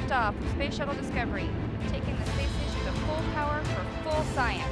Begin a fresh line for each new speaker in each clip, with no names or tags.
liftoff of Space Shuttle Discovery, taking the space station to full power for full science.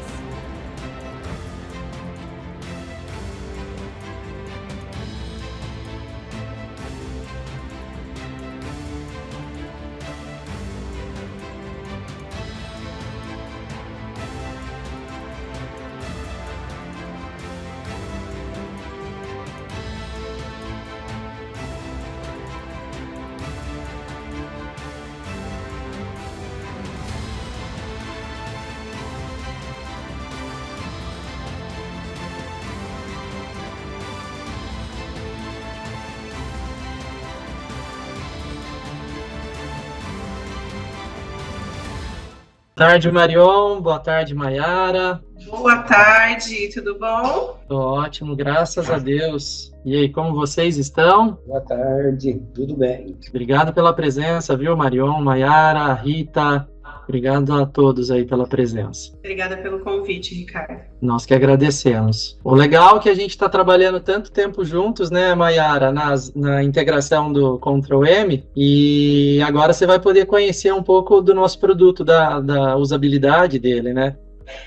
Boa tarde, Marion. Boa tarde, Mayara.
Boa tarde, tudo bom?
Tô ótimo, graças a Deus. E aí, como vocês estão?
Boa tarde, tudo bem?
Obrigado pela presença, viu, Marion, Mayara, Rita. Obrigado a todos aí pela presença.
Obrigada pelo convite, Ricardo.
Nós que agradecemos. O legal é que a gente está trabalhando tanto tempo juntos, né, Mayara, na integração do Ctrl+M, e agora você vai poder conhecer um pouco do nosso produto, da usabilidade dele, né?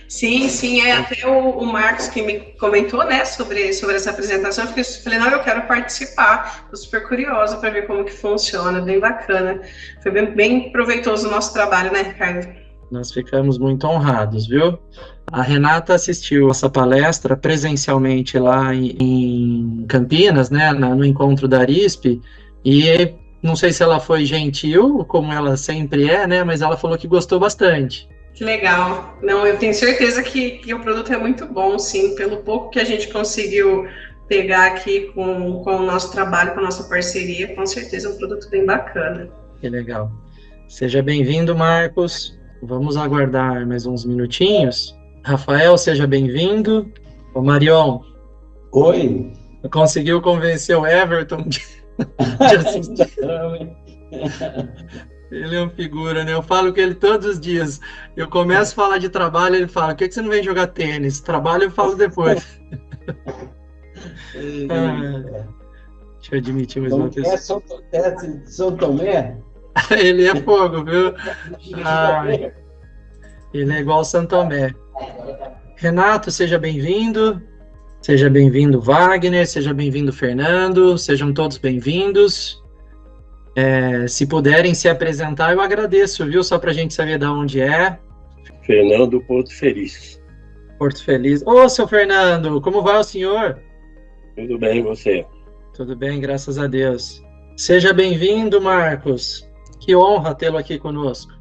Sim, até o Marcos que me comentou, né, sobre essa apresentação, eu falei, não, eu quero participar, estou super curiosa para ver como que funciona, bem bacana, foi bem proveitoso o nosso trabalho, né, Ricardo?
Nós ficamos muito honrados, viu? A Renata assistiu essa palestra presencialmente lá em Campinas, né, no encontro da Arisp, e não sei se ela foi gentil, como ela sempre é, né, mas ela falou que gostou bastante.
Que legal. Não, eu tenho certeza que o produto é muito bom, sim, pelo pouco que a gente conseguiu pegar aqui com o nosso trabalho, com a nossa parceria, com certeza é um produto bem bacana.
Que legal. Seja bem-vindo, Marcos. Vamos aguardar mais uns minutinhos. Rafael, seja bem-vindo. Ô, Marion.
Oi.
Conseguiu convencer o Everton de assistir. Ele é uma figura, né? Eu falo com ele todos os dias. Eu começo a falar de trabalho, ele fala, por que você não vem jogar tênis? Trabalho eu falo depois. Deixa eu admitir mais uma pessoa.
São Tomé?
Ele é fogo, viu? Ele é igual São Tomé. Renato, seja bem-vindo. Seja bem-vindo, Wagner. Seja bem-vindo, Fernando. Sejam todos bem-vindos. Se puderem se apresentar, eu agradeço, viu? Só para a gente saber de onde é.
Fernando Porto Feliz.
Porto Feliz. Ô, seu Fernando, como vai o senhor?
Tudo bem, e você?
Tudo bem, graças a Deus. Seja bem-vindo, Marcos. Que honra tê-lo aqui conosco.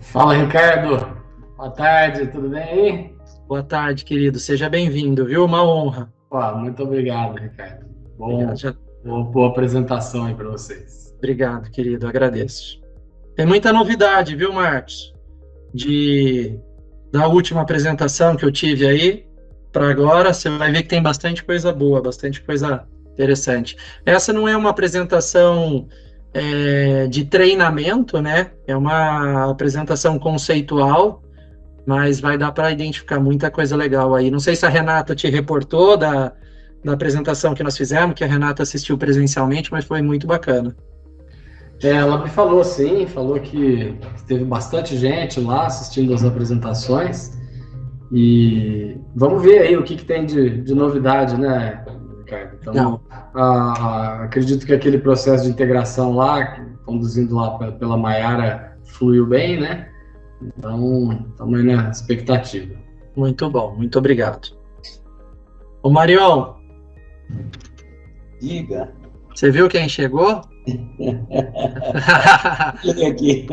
Fala, Ricardo. Boa tarde, tudo bem aí?
Boa tarde, querido. Seja bem-vindo, viu? Uma honra.
Muito obrigado, Ricardo.
Obrigado.
Boa apresentação aí para vocês.
Obrigado, querido. Agradeço. Tem muita novidade, viu, Marcos? Da última apresentação que eu tive aí para agora, você vai ver que tem bastante coisa boa, bastante coisa interessante. Essa não é uma apresentação de treinamento, né? É uma apresentação conceitual, mas vai dar para identificar muita coisa legal aí. Não sei se a Renata te reportou da apresentação que nós fizemos, que a Renata assistiu presencialmente, mas foi muito bacana.
Ela me falou, sim, falou que teve bastante gente lá assistindo as apresentações, e vamos ver aí o que tem de novidade, né, Ricardo? Então, acredito que aquele processo de integração lá, conduzindo lá pela Mayara, fluiu bem, né? Então, estamos aí na expectativa.
Muito bom, muito obrigado. Ô, Marion.
Diga.
Você viu quem chegou?
Aqui.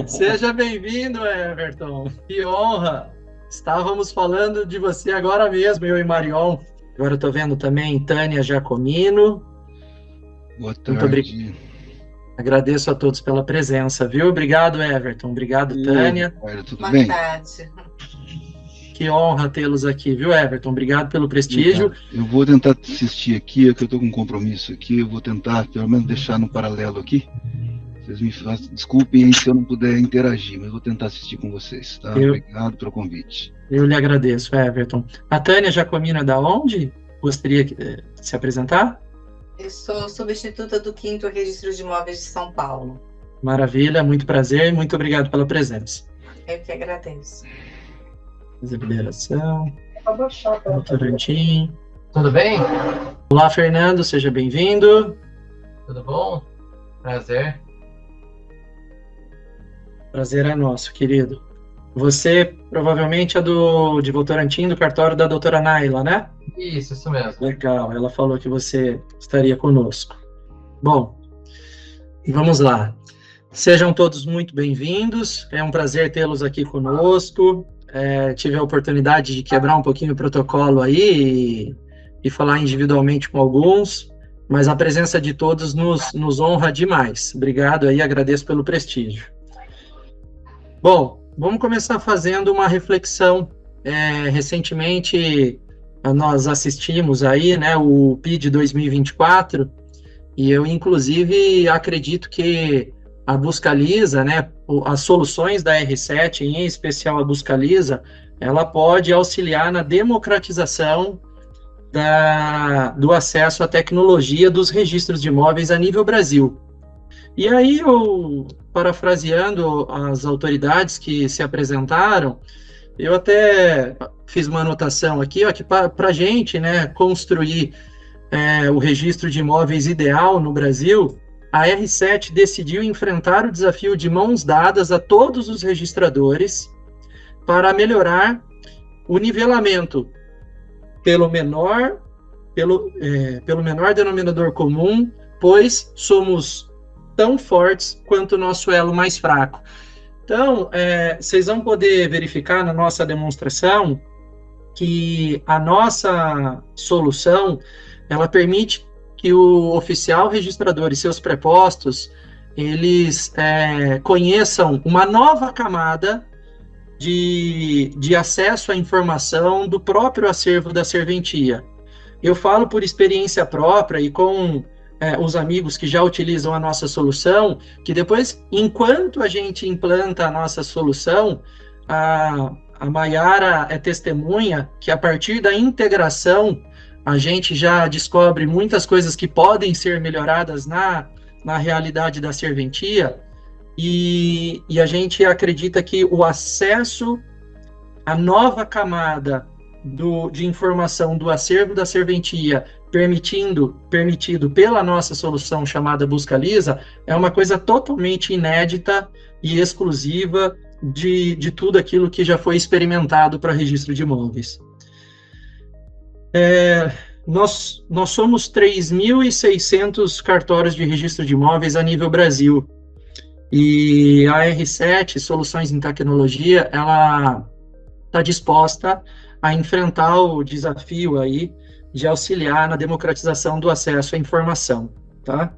Seja bem-vindo, Everton. Que honra. Estávamos falando de você agora mesmo, eu e Marion. Agora eu estou vendo também Tânia Giacomino.
Boa tarde.
Muito obrigado. Agradeço a todos pela presença, viu? Obrigado, Everton. Obrigado, Tânia.
Tudo bem?
Boa tarde.
Que honra tê-los aqui, viu, Everton? Obrigado pelo prestígio.
Obrigado. Eu vou tentar assistir aqui, que eu estou com um compromisso aqui, eu vou tentar, pelo menos, deixar no paralelo aqui. Vocês me desculpem se eu não puder interagir, mas eu vou tentar assistir com vocês, tá? Obrigado pelo convite.
Eu lhe agradeço, Everton. A Tânia Giacomino é da onde? Gostaria de se apresentar?
Eu sou substituta do 5º Registro de Imóveis de São Paulo.
Maravilha, muito prazer e muito obrigado pela presença.
Eu que agradeço.
Fazer liberação.
Acabou chato.
Doutor Antim.
Tudo bem?
Olá, Fernando, seja bem-vindo.
Tudo bom? Prazer.
Prazer é nosso, querido. Você provavelmente é de Votorantim, do cartório da doutora Naila, né?
Isso mesmo.
Legal, ela falou que você estaria conosco. Bom, vamos lá. Sejam todos muito bem-vindos, é um prazer tê-los aqui conosco. Tive a oportunidade de quebrar um pouquinho o protocolo aí e falar individualmente com alguns, mas a presença de todos nos honra demais. Obrigado aí, agradeço pelo prestígio. Bom, vamos começar fazendo uma reflexão. Recentemente, nós assistimos aí, né, o PID 2024, e eu, inclusive, acredito que a Buscaliza, né, as soluções da R7, em especial a Buscaliza, ela pode auxiliar na democratização do acesso à tecnologia dos registros de imóveis a nível Brasil. E aí, eu, parafraseando as autoridades que se apresentaram, eu até fiz uma anotação aqui, ó, que para a gente, né, construir o registro de imóveis ideal no Brasil, a R7 decidiu enfrentar o desafio de mãos dadas a todos os registradores para melhorar o nivelamento pelo menor denominador comum, pois somos tão fortes quanto o nosso elo mais fraco. Então, vocês vão poder verificar na nossa demonstração que a nossa solução, ela permite que o oficial registrador e seus prepostos, eles conheçam uma nova camada de acesso à informação do próprio acervo da serventia. Eu falo por experiência própria e com os amigos que já utilizam a nossa solução, que depois, enquanto a gente implanta a nossa solução, a Maiara é testemunha que a partir da integração, a gente já descobre muitas coisas que podem ser melhoradas na realidade da serventia, e a gente acredita que o acesso à nova camada de informação do acervo da serventia, permitido pela nossa solução chamada Buscaliza, é uma coisa totalmente inédita e exclusiva de tudo aquilo que já foi experimentado para registro de imóveis. Nós somos 3.600 cartórios de registro de imóveis a nível Brasil, e a R7, Soluções em Tecnologia, ela está disposta a enfrentar o desafio aí de auxiliar na democratização do acesso à informação, tá?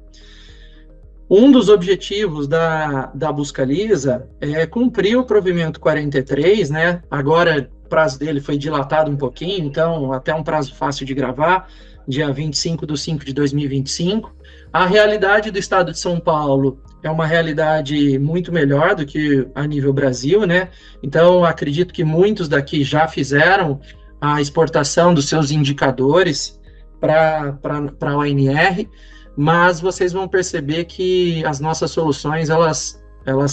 Um dos objetivos da Buscaliza é cumprir o provimento 43, né? Agora o prazo dele foi dilatado um pouquinho, então até um prazo fácil de gravar, dia 25/5/2025. A realidade do estado de São Paulo é uma realidade muito melhor do que a nível Brasil, né? Então, acredito que muitos daqui já fizeram a exportação dos seus indicadores para a ONR, mas vocês vão perceber que as nossas soluções, elas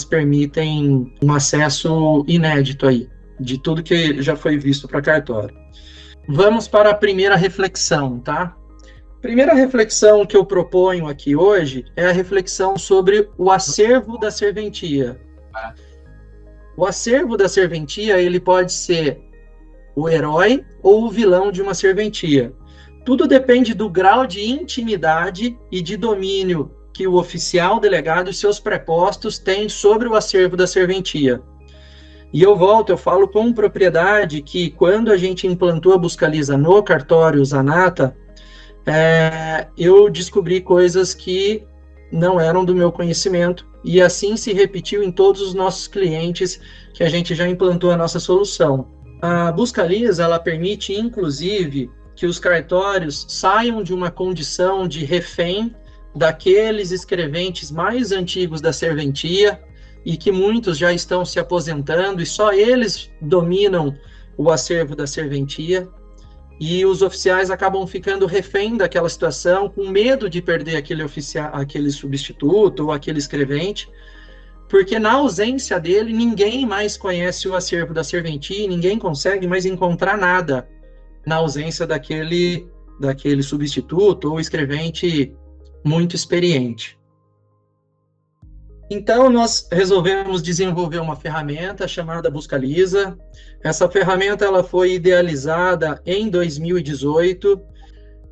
permitem um acesso inédito aí, de tudo que já foi visto para cartório. Vamos para a primeira reflexão, tá? Primeira reflexão que eu proponho aqui hoje é a reflexão sobre o acervo da serventia. O acervo da serventia, ele pode ser o herói ou o vilão de uma serventia. Tudo depende do grau de intimidade e de domínio que o oficial delegado e seus prepostos têm sobre o acervo da serventia. E eu falo com propriedade que quando a gente implantou a Buscaliza no cartório Zanata, eu descobri coisas que não eram do meu conhecimento, e assim se repetiu em todos os nossos clientes que a gente já implantou a nossa solução. A Buscaliza, ela permite, inclusive, que os cartórios saiam de uma condição de refém daqueles escreventes mais antigos da serventia, e que muitos já estão se aposentando, e só eles dominam o acervo da serventia, e os oficiais acabam ficando refém daquela situação, com medo de perder aquele substituto ou aquele escrevente, porque na ausência dele, ninguém mais conhece o acervo da serventia, ninguém consegue mais encontrar nada na ausência daquele substituto ou escrevente muito experiente. Então, nós resolvemos desenvolver uma ferramenta chamada Buscaliza. Essa ferramenta ela foi idealizada em 2018,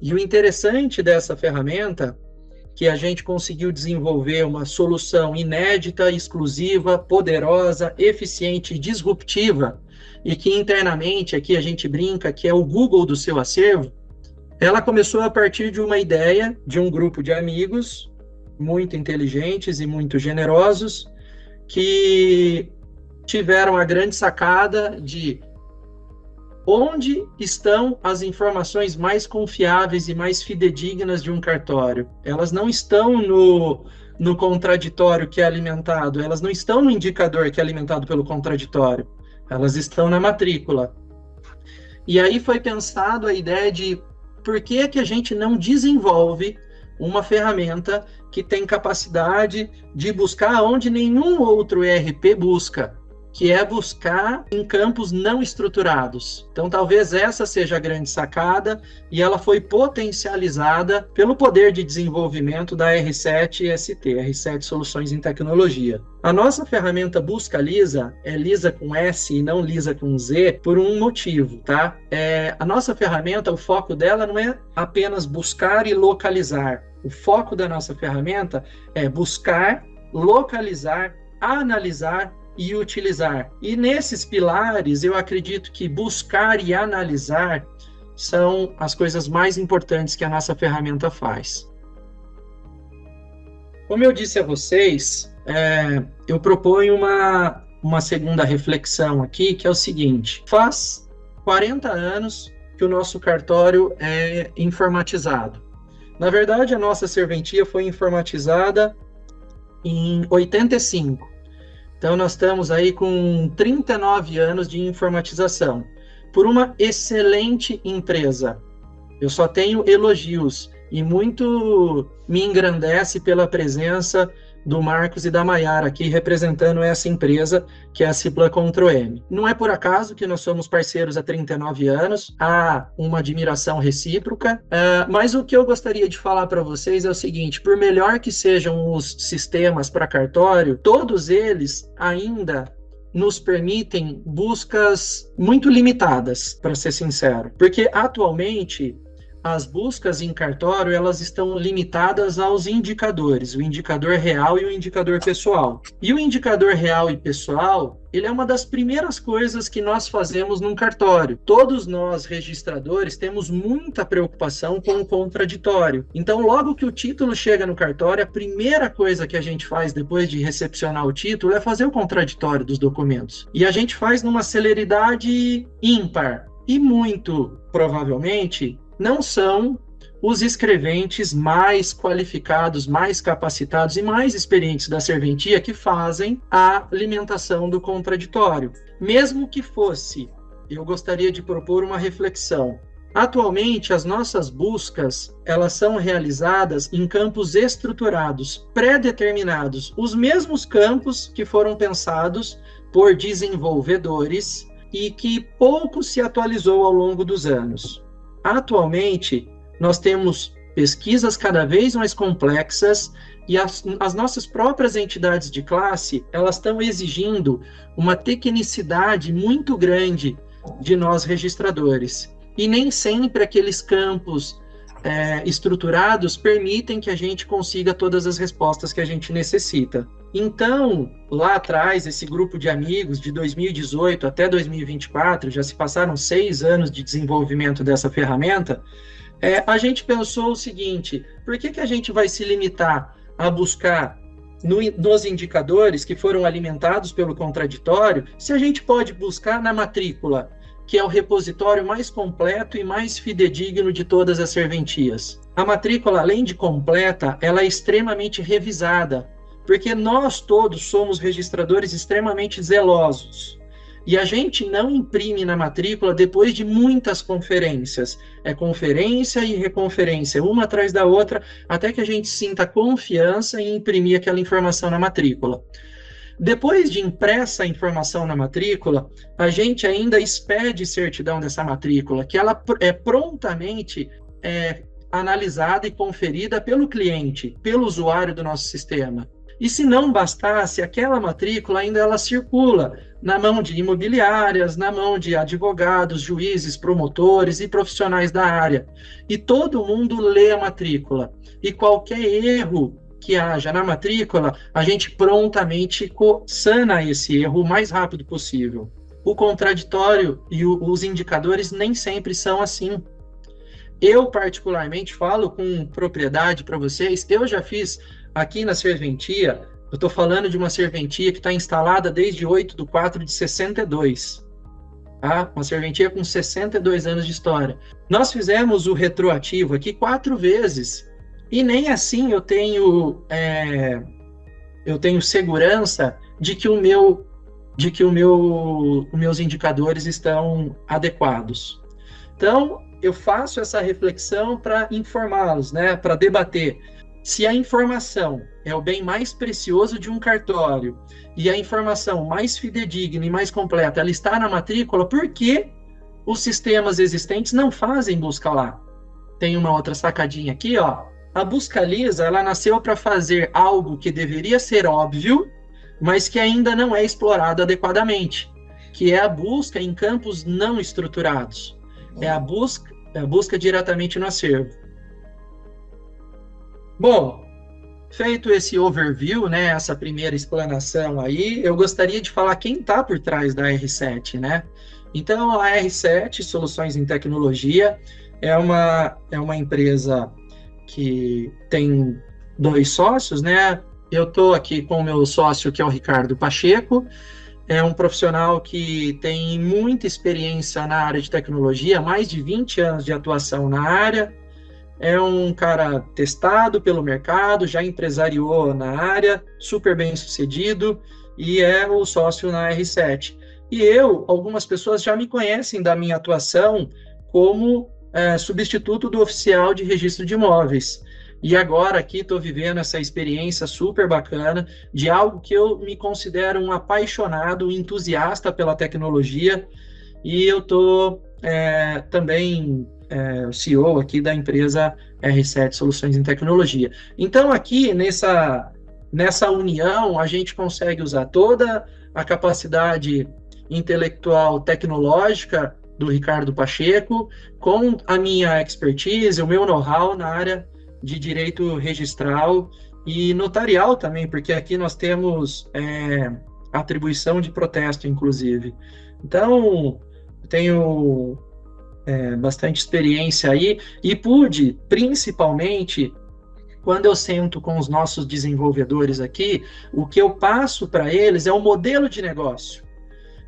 e o interessante dessa ferramenta que a gente conseguiu desenvolver uma solução inédita, exclusiva, poderosa, eficiente e disruptiva, e que internamente aqui a gente brinca que é o Google do seu acervo. Ela começou a partir de uma ideia de um grupo de amigos muito inteligentes e muito generosos, que tiveram a grande sacada de onde estão as informações mais confiáveis e mais fidedignas de um cartório. Elas não estão no contraditório que é alimentado, elas não estão no indicador que é alimentado pelo contraditório, elas estão na matrícula. E aí foi pensado a ideia de por que a gente não desenvolve uma ferramenta que tem capacidade de buscar onde nenhum outro ERP busca, que é buscar em campos não estruturados. Então, talvez essa seja a grande sacada, e ela foi potencializada pelo poder de desenvolvimento da R7 ST, R7 Soluções em Tecnologia. A nossa ferramenta Buscaliza é Lisa com S e não Lisa com Z por um motivo, tá? A nossa ferramenta, o foco dela não é apenas buscar e localizar. O foco da nossa ferramenta é buscar, localizar, analisar e utilizar. E nesses pilares, eu acredito que buscar e analisar são as coisas mais importantes que a nossa ferramenta faz. Como eu disse a vocês, eu proponho uma segunda reflexão aqui, que é o seguinte: faz 40 anos que o nosso cartório é informatizado. Na verdade, a nossa serventia foi informatizada em 85. Então, nós estamos aí com 39 anos de informatização, por uma excelente empresa. Eu só tenho elogios, e muito me engrandece pela presença do Marcos e da Maiara aqui representando essa empresa, que é a Ciplan Controem. Não é por acaso que nós somos parceiros há 39 anos, há uma admiração recíproca, mas o que eu gostaria de falar para vocês é o seguinte: por melhor que sejam os sistemas para cartório, todos eles ainda nos permitem buscas muito limitadas, para ser sincero, porque atualmente as buscas em cartório, elas estão limitadas aos indicadores, o indicador real e o indicador pessoal. E o indicador real e pessoal, ele é uma das primeiras coisas que nós fazemos num cartório. Todos nós, registradores, temos muita preocupação com o contraditório. Então, logo que o título chega no cartório, a primeira coisa que a gente faz depois de recepcionar o título é fazer o contraditório dos documentos. E a gente faz numa celeridade ímpar. E muito provavelmente não são os escreventes mais qualificados, mais capacitados e mais experientes da serventia que fazem a alimentação do contraditório. Mesmo que fosse, eu gostaria de propor uma reflexão. Atualmente, as nossas buscas, elas são realizadas em campos estruturados, pré-determinados, os mesmos campos que foram pensados por desenvolvedores e que pouco se atualizou ao longo dos anos. Atualmente, nós temos pesquisas cada vez mais complexas e as nossas próprias entidades de classe, elas estão exigindo uma tecnicidade muito grande de nós registradores. E nem sempre aqueles campos estruturados permitem que a gente consiga todas as respostas que a gente necessita. Então, lá atrás, esse grupo de amigos, de 2018 até 2024, já se passaram 6 anos de desenvolvimento dessa ferramenta, a gente pensou o seguinte: por que a gente vai se limitar a buscar nos indicadores que foram alimentados pelo contraditório, se a gente pode buscar na matrícula, que é o repositório mais completo e mais fidedigno de todas as serventias? A matrícula, além de completa, ela é extremamente revisada, porque nós todos somos registradores extremamente zelosos. E a gente não imprime na matrícula depois de muitas conferências. É conferência e reconferência, uma atrás da outra, até que a gente sinta confiança em imprimir aquela informação na matrícula. Depois de impressa a informação na matrícula, a gente ainda expede certidão dessa matrícula, que ela é prontamente analisada e conferida pelo cliente, pelo usuário do nosso sistema. E se não bastasse, aquela matrícula ainda ela circula na mão de imobiliárias, na mão de advogados, juízes, promotores e profissionais da área. E todo mundo lê a matrícula. E qualquer erro que haja na matrícula, a gente prontamente sana esse erro o mais rápido possível. O contraditório e os indicadores nem sempre são assim. Eu, particularmente, falo com propriedade para vocês, eu já fiz aqui na serventia, eu estou falando de uma serventia que está instalada desde 8/4/62, tá? Uma serventia com 62 anos de história. Nós fizemos o retroativo aqui 4 vezes, e nem assim eu tenho segurança de que os meus indicadores estão adequados. Então, eu faço essa reflexão para informá-los, né, para debater. Se a informação é o bem mais precioso de um cartório e a informação mais fidedigna e mais completa ela está na matrícula, por que os sistemas existentes não fazem busca lá? Tem uma outra sacadinha aqui, ó. A Busca Lisa, ela nasceu para fazer algo que deveria ser óbvio, mas que ainda não é explorado adequadamente, que é a busca em campos não estruturados. É a busca diretamente no acervo. Bom, feito esse overview, né, essa primeira explanação aí, eu gostaria de falar quem está por trás da R7, né? Então, a R7, Soluções em Tecnologia, é uma empresa que tem 2 sócios, né? Eu estou aqui com o meu sócio, que é o Ricardo Pacheco, é um profissional que tem muita experiência na área de tecnologia, mais de 20 anos de atuação na área, é um cara testado pelo mercado, já empresariou na área, super bem sucedido, e é o sócio na R7. E algumas pessoas já me conhecem da minha atuação como substituto do oficial de registro de imóveis. E agora aqui estou vivendo essa experiência super bacana de algo que eu me considero um apaixonado, um entusiasta pela tecnologia, e eu estou também CEO aqui da empresa R7 Soluções em Tecnologia. Então aqui nessa união a gente consegue usar toda a capacidade intelectual tecnológica do Ricardo Pacheco com a minha expertise, o meu know-how na área de direito registral e notarial também, porque aqui nós temos atribuição de protesto, inclusive. Então, tenho bastante experiência aí e pude, principalmente, quando eu sento com os nossos desenvolvedores aqui, o que eu passo para eles é o modelo de negócio.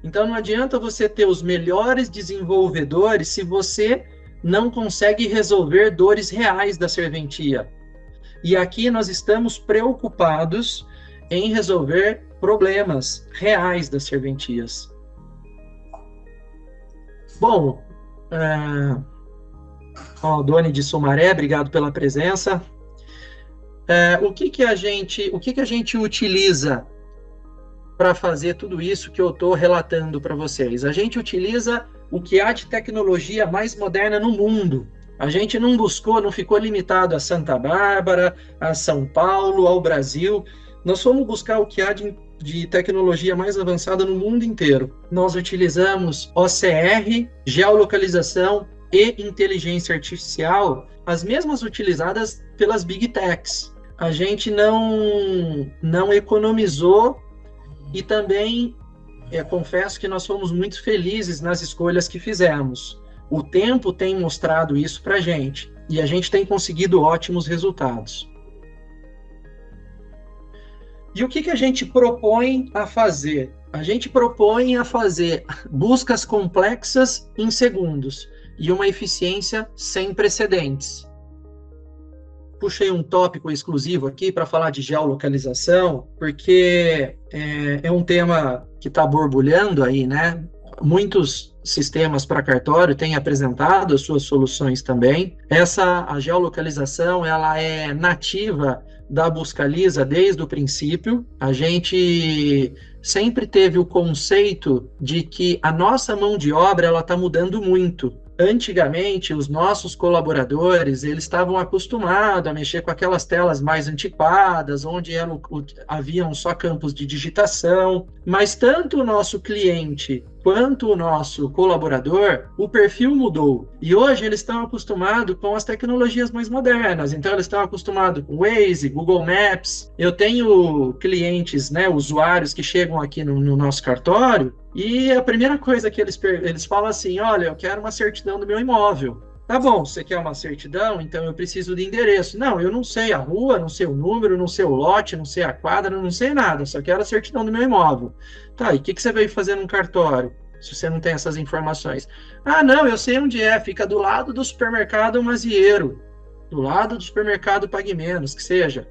Então, não adianta você ter os melhores desenvolvedores se você não consegue resolver dores reais da serventia. E aqui nós estamos preocupados em resolver problemas reais das serventias. Bom, Doni de Sumaré, obrigado pela presença. O que a gente utiliza para fazer tudo isso que eu estou relatando para vocês? A gente utiliza o que há de tecnologia mais moderna no mundo. A gente não ficou limitado a Santa Bárbara, a São Paulo, ao Brasil. Nós fomos buscar o que há de tecnologia mais avançada no mundo inteiro. Nós utilizamos OCR, geolocalização e inteligência artificial, as mesmas utilizadas pelas Big Techs. A gente não economizou e também confesso que nós fomos muito felizes nas escolhas que fizemos. O tempo tem mostrado isso para a gente e a gente tem conseguido ótimos resultados. E o que a gente propõe a fazer? A gente propõe a fazer buscas complexas em segundos e uma eficiência sem precedentes. Puxei um tópico exclusivo aqui para falar de geolocalização, porque é um tema que está borbulhando aí, né? Muitos sistemas para cartório têm apresentado as suas soluções também. A geolocalização, ela é nativa da Busca Lisa desde o princípio. A gente sempre teve o conceito de que a nossa mão de obra ela está mudando muito. Antigamente, os nossos colaboradores, eles estavam acostumados a mexer com aquelas telas mais antiquadas, onde haviam só campos de digitação, mas tanto o nosso cliente quanto o nosso colaborador, o perfil mudou. E hoje eles estão acostumados com as tecnologias mais modernas, então eles estão acostumados com Waze, Google Maps. Eu tenho clientes, né, usuários que chegam aqui no nosso cartório, e a primeira coisa que eles falam assim, olha, eu quero uma certidão do meu imóvel. Tá bom, você quer uma certidão? Então eu preciso de endereço. Não, eu não sei a rua, não sei o número, não sei o lote, não sei a quadra, não sei nada, só quero a certidão do meu imóvel. Tá, e o que você veio fazer num cartório, se você não tem essas informações? Ah, não, eu sei onde é, fica do lado do supermercado Mazieiro, do lado do supermercado Pague Menos, que seja.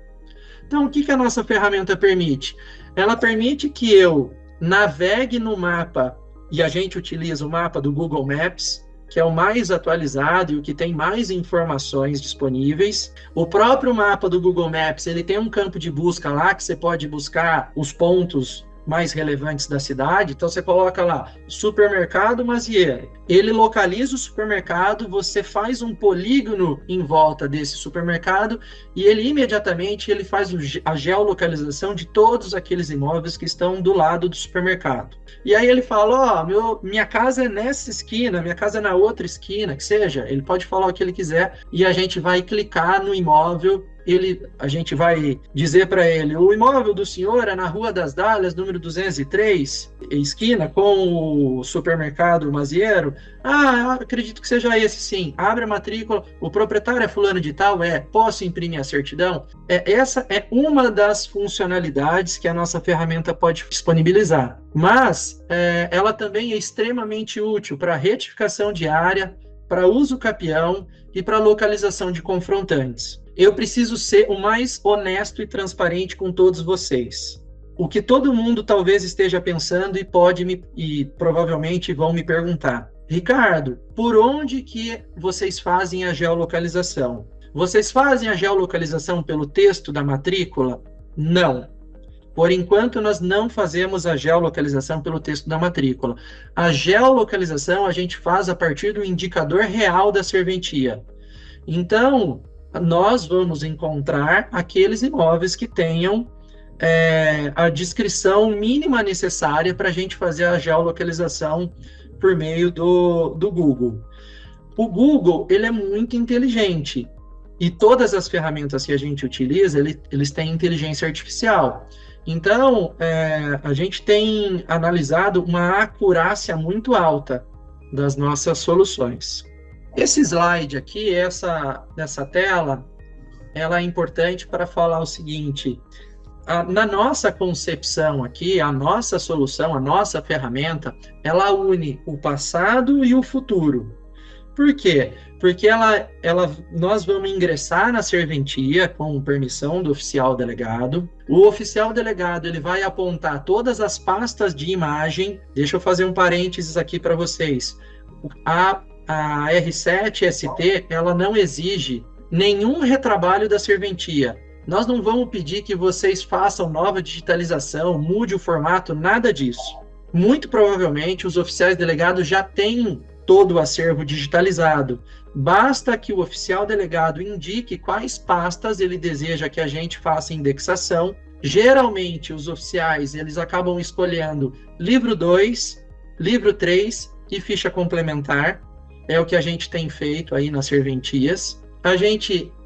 Então, o que a nossa ferramenta permite? Ela permite que eu navegue no mapa, e a gente utiliza o mapa do Google Maps, que é o mais atualizado e o que tem mais informações disponíveis. O próprio mapa do Google Maps, ele tem um campo de busca lá, que você pode buscar os pontos mais relevantes da cidade. Então você coloca lá, supermercado Mazieiro. Ele localiza o supermercado, você faz um polígono em volta desse supermercado e ele imediatamente ele faz a geolocalização de todos aqueles imóveis que estão do lado do supermercado. E aí ele fala, minha casa é nessa esquina, minha casa é na outra esquina, que seja. Ele pode falar o que ele quiser e a gente vai clicar no imóvel. A gente vai dizer para ele, o imóvel do senhor é na Rua das Dálias, número 203, esquina com o supermercado Mazieiro. Ah, eu acredito que seja esse sim. Abre a matrícula, o proprietário é fulano de tal, posso imprimir a certidão? Essa é uma das funcionalidades que a nossa ferramenta pode disponibilizar. Mas ela também é extremamente útil para retificação de área, para uso capião e para localização de confrontantes. Eu preciso ser o mais honesto e transparente com todos vocês. O que todo mundo talvez esteja pensando e provavelmente vão me perguntar. Ricardo, por onde que vocês fazem a geolocalização? Vocês fazem a geolocalização pelo texto da matrícula? Não. Por enquanto, nós não fazemos a geolocalização pelo texto da matrícula. A geolocalização a gente faz a partir do indicador real da serventia. Então, nós vamos encontrar aqueles imóveis que tenham a descrição mínima necessária para a gente fazer a geolocalização por meio do Google. O Google, ele é muito inteligente e todas as ferramentas que a gente utiliza, eles têm inteligência artificial. Então, a gente tem analisado uma acurácia muito alta das nossas soluções. Esse slide aqui, essa tela, ela é importante para falar o seguinte, na nossa concepção aqui, a nossa solução, a nossa ferramenta, ela une o passado e o futuro. Por quê? Porque nós vamos ingressar na serventia com permissão do oficial delegado. O oficial delegado ele vai apontar todas as pastas de imagem. Deixa eu fazer um parênteses aqui para vocês. A R7ST, ela não exige nenhum retrabalho da serventia. Nós não vamos pedir que vocês façam nova digitalização, mude o formato, nada disso. Muito provavelmente, os oficiais delegados já têm todo o acervo digitalizado. Basta que o oficial delegado indique quais pastas ele deseja que a gente faça indexação. Geralmente, os oficiais eles acabam escolhendo livro 2, livro 3 e ficha complementar. É o que a gente tem feito aí nas serventias.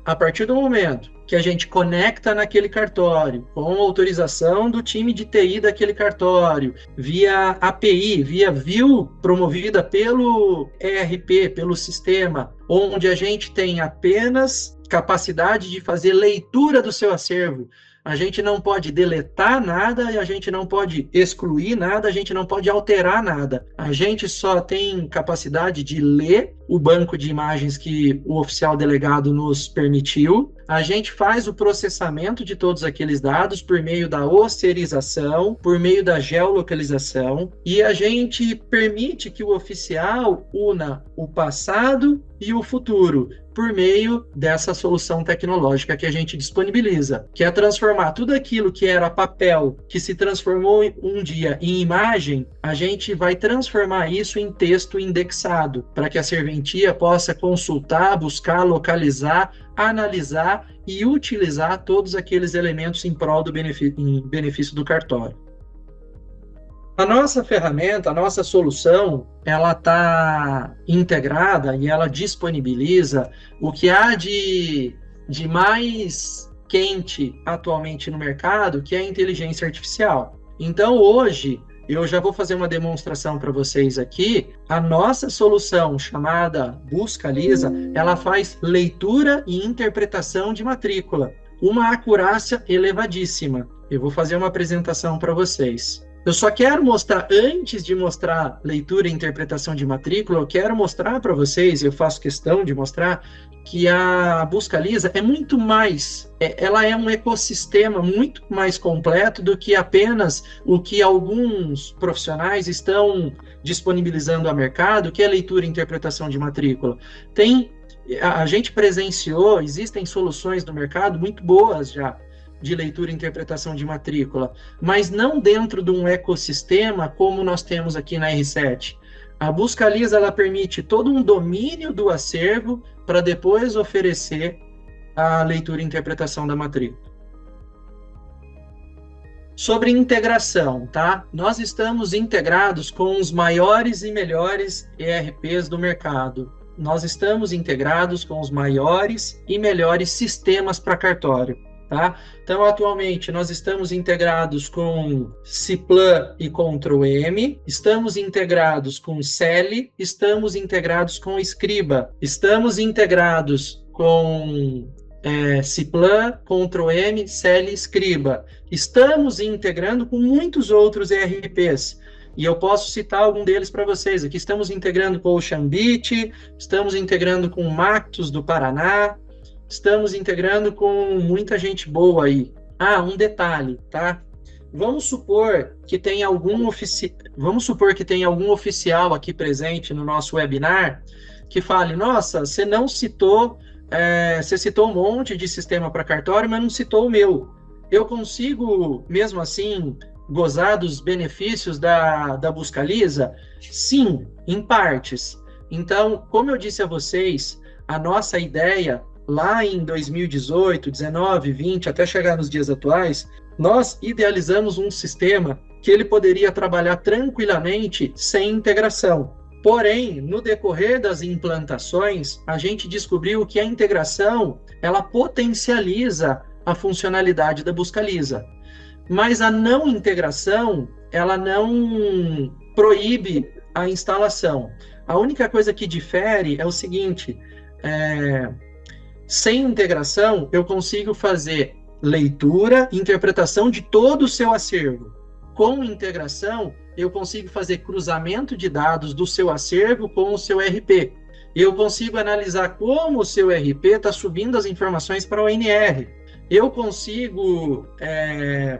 A partir do momento que a gente conecta naquele cartório, com autorização do time de TI daquele cartório, via API, via view promovida pelo ERP, pelo sistema, onde a gente tem apenas capacidade de fazer leitura do seu acervo. A gente não pode deletar nada, a gente não pode excluir nada, a gente não pode alterar nada. A gente só tem capacidade de ler o banco de imagens que o oficial delegado nos permitiu. A gente faz o processamento de todos aqueles dados por meio da osterização, por meio da geolocalização, e a gente permite que o oficial una o passado e o futuro. por meio dessa solução tecnológica que a gente disponibiliza, que é transformar tudo aquilo que era papel, que se transformou um dia em imagem, a gente vai transformar isso em texto indexado, para que a serventia possa consultar, buscar, localizar, analisar e utilizar todos aqueles elementos em prol do benefício do cartório. A nossa ferramenta, a nossa solução, ela está integrada e ela disponibiliza o que há de mais quente atualmente no mercado, que é a inteligência artificial. Então, hoje, eu já vou fazer uma demonstração para vocês aqui. A nossa solução, chamada Buscaliza, ela faz leitura e interpretação de matrícula, uma acurácia elevadíssima. Eu vou fazer uma apresentação para vocês. Eu só quero mostrar, antes de mostrar leitura e interpretação de matrícula, eu quero mostrar para vocês, e eu faço questão de mostrar, que a Buscaliza é muito mais, ela é um ecossistema muito mais completo do que apenas o que alguns profissionais estão disponibilizando ao mercado, que é leitura e interpretação de matrícula. A gente presenciou, existem soluções no mercado muito boas já, de leitura e interpretação de matrícula, mas não dentro de um ecossistema como nós temos aqui na R7. A Buscaliza, ela permite todo um domínio do acervo para depois oferecer a leitura e interpretação da matrícula. Sobre integração, tá? Nós estamos integrados com os maiores e melhores ERPs do mercado. Nós estamos integrados com os maiores e melhores sistemas para cartório. Tá? Então, atualmente, nós estamos integrados com Ciplan e Control-M, estamos integrados com Celi, estamos integrados com Scriba, estamos integrados com Ciplan, Control-M, Celi e Scriba. Estamos integrando com muitos outros ERPs, e eu posso citar algum deles para vocês. Aqui estamos integrando com o Oceanbit, estamos integrando com o Mactus do Paraná, estamos integrando com muita gente boa aí. Um detalhe, tá? Vamos supor que tem algum oficial aqui presente no nosso webinar que fale: nossa, você não citou, você citou um monte de sistema para cartório, mas não citou o meu. Eu consigo, mesmo assim, gozar dos benefícios da Buscaliza? Sim, em partes. Então, como eu disse a vocês, a nossa ideia lá em 2018, 19, 20, até chegar nos dias atuais, nós idealizamos um sistema que ele poderia trabalhar tranquilamente sem integração. Porém, no decorrer das implantações, a gente descobriu que a integração, ela potencializa a funcionalidade da Buscaliza. Mas a não integração, ela não proíbe a instalação. A única coisa que difere é o seguinte: sem integração, eu consigo fazer leitura e interpretação de todo o seu acervo. Com integração, eu consigo fazer cruzamento de dados do seu acervo com o seu RP. Eu consigo analisar como o seu RP está subindo as informações para o ONR. Eu consigo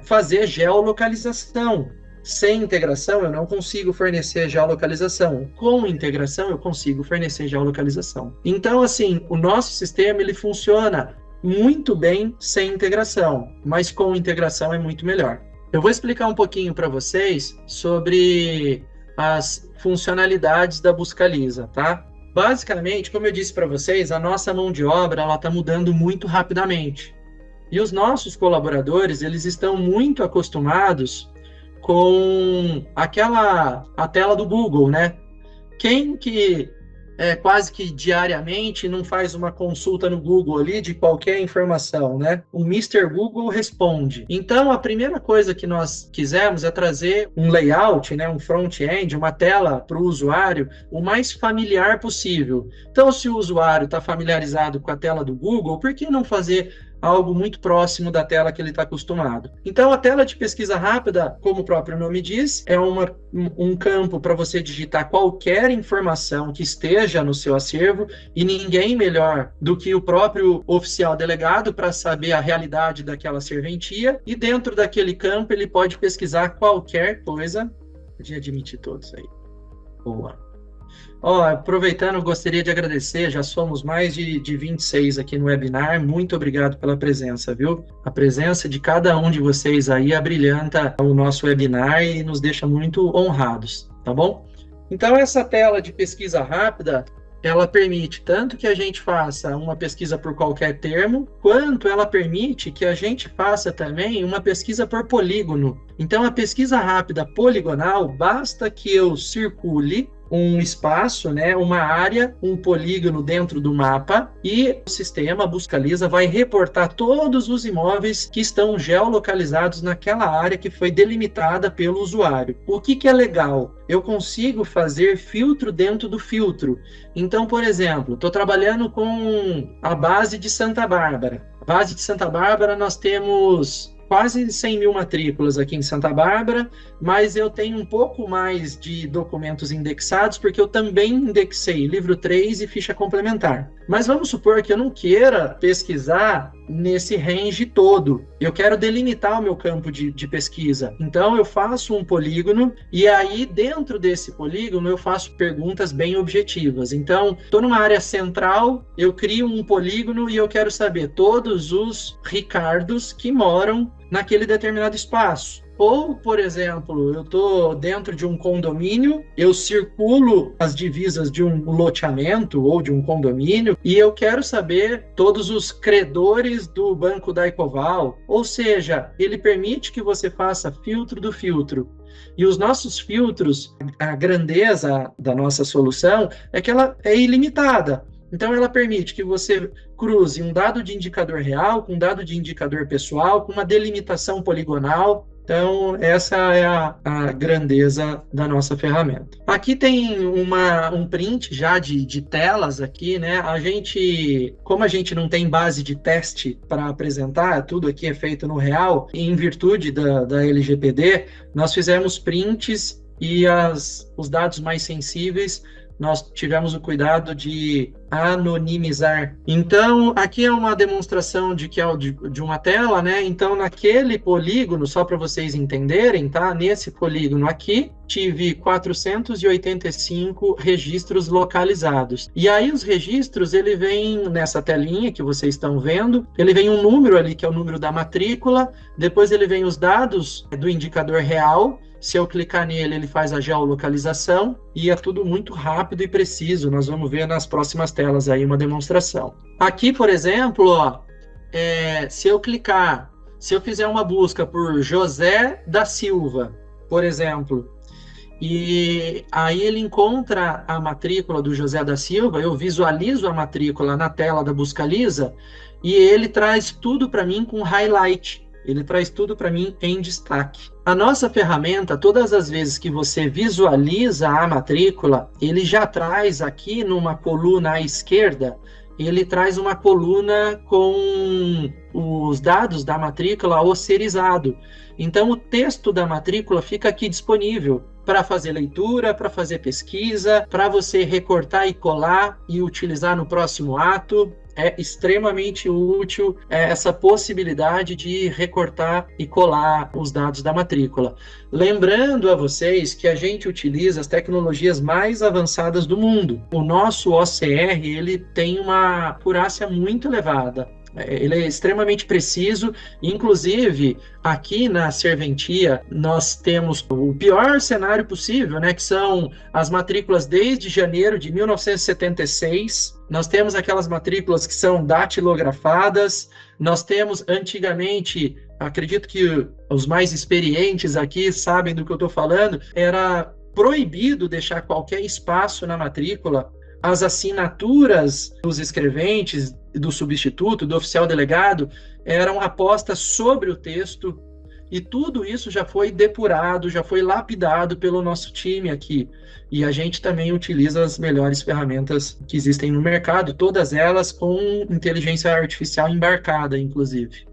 fazer geolocalização. Sem integração, eu não consigo fornecer geolocalização. Com integração, eu consigo fornecer geolocalização. Então, assim, o nosso sistema ele funciona muito bem sem integração, mas com integração é muito melhor. Eu vou explicar um pouquinho para vocês sobre as funcionalidades da Buscaliza, tá? Basicamente, como eu disse para vocês, a nossa mão de obra ela está mudando muito rapidamente. E os nossos colaboradores, eles estão muito acostumados com a tela do Google, né? Quem que quase que diariamente não faz uma consulta no Google ali de qualquer informação, né? O Mr. Google responde. Então, a primeira coisa que nós quisemos é trazer um layout, né? Um front-end, uma tela para o usuário o mais familiar possível. Então, se o usuário está familiarizado com a tela do Google, por que não fazer algo muito próximo da tela que ele está acostumado? Então, a tela de pesquisa rápida, como o próprio nome diz, é um campo para você digitar qualquer informação que esteja no seu acervo, e ninguém melhor do que o próprio oficial delegado para saber a realidade daquela serventia, e dentro daquele campo ele pode pesquisar qualquer coisa. Podia admitir todos aí. Boa. Ó, aproveitando, gostaria de agradecer, já somos mais de 26 aqui no webinar, muito obrigado pela presença, viu? A presença de cada um de vocês aí abrilhanta o nosso webinar e nos deixa muito honrados, tá bom? Então, essa tela de pesquisa rápida, ela permite tanto que a gente faça uma pesquisa por qualquer termo, quanto ela permite que a gente faça também uma pesquisa por polígono. Então, a pesquisa rápida poligonal, basta que eu circule um espaço, né, uma área, um polígono dentro do mapa, e o sistema Buscaliza vai reportar todos os imóveis que estão geolocalizados naquela área que foi delimitada pelo usuário. O que é legal? Eu consigo fazer filtro dentro do filtro. Então, por exemplo, estou trabalhando com a base de Santa Bárbara. A base de Santa Bárbara, nós temos quase 100 mil matrículas aqui em Santa Bárbara, mas eu tenho um pouco mais de documentos indexados, porque eu também indexei livro 3 e ficha complementar. Mas vamos supor que eu não queira pesquisar nesse range todo. Eu quero delimitar o meu campo de pesquisa. Então, eu faço um polígono, e aí, dentro desse polígono, eu faço perguntas bem objetivas. Então, estou numa área central, eu crio um polígono e eu quero saber todos os Ricardos que moram naquele determinado espaço. Ou, por exemplo, eu estou dentro de um condomínio, eu circulo as divisas de um loteamento ou de um condomínio e eu quero saber todos os credores do Banco da Ecoval. Ou seja, ele permite que você faça filtro do filtro. E os nossos filtros, a grandeza da nossa solução é que ela é ilimitada. Então, ela permite que você cruze um dado de indicador real com um dado de indicador pessoal, com uma delimitação poligonal. Então, essa é a grandeza da nossa ferramenta. Aqui tem um print já de telas aqui, né? Como a gente não tem base de teste para apresentar, tudo aqui é feito no real, e em virtude da LGPD, nós fizemos prints e os dados mais sensíveis nós tivemos o cuidado de anonimizar. Então, aqui é uma demonstração de uma tela, né? Então, naquele polígono, só para vocês entenderem, tá? Nesse polígono aqui, tive 485 registros localizados. E aí, os registros, ele vem nessa telinha que vocês estão vendo, ele vem um número ali, que é o número da matrícula, depois ele vem os dados do indicador real. Se eu clicar nele, ele faz a geolocalização e é tudo muito rápido e preciso. Nós vamos ver nas próximas telas aí uma demonstração. Aqui, por exemplo, ó, se eu fizer uma busca por José da Silva, por exemplo, e aí ele encontra a matrícula do José da Silva, eu visualizo a matrícula na tela da Buscaliza e ele traz tudo para mim com highlight. Ele traz tudo para mim em destaque. A nossa ferramenta, todas as vezes que você visualiza a matrícula, ele já traz aqui numa coluna à esquerda, ele traz uma coluna com os dados da matrícula osserizado. Então, o texto da matrícula fica aqui disponível para fazer leitura, para fazer pesquisa, para você recortar e colar e utilizar no próximo ato. É extremamente útil essa possibilidade de recortar e colar os dados da matrícula. Lembrando a vocês que a gente utiliza as tecnologias mais avançadas do mundo. O nosso OCR, ele tem uma acurácia muito elevada. Ele é extremamente preciso, inclusive aqui na serventia nós temos o pior cenário possível, né, que são as matrículas desde janeiro de 1976, nós temos aquelas matrículas que são datilografadas, nós temos antigamente, acredito que os mais experientes aqui sabem do que eu estou falando, era proibido deixar qualquer espaço na matrícula, as assinaturas dos escreventes, do substituto, do oficial delegado, eram apostas sobre o texto, e tudo isso já foi depurado, já foi lapidado pelo nosso time aqui. E a gente também utiliza as melhores ferramentas que existem no mercado, todas elas com inteligência artificial embarcada, inclusive.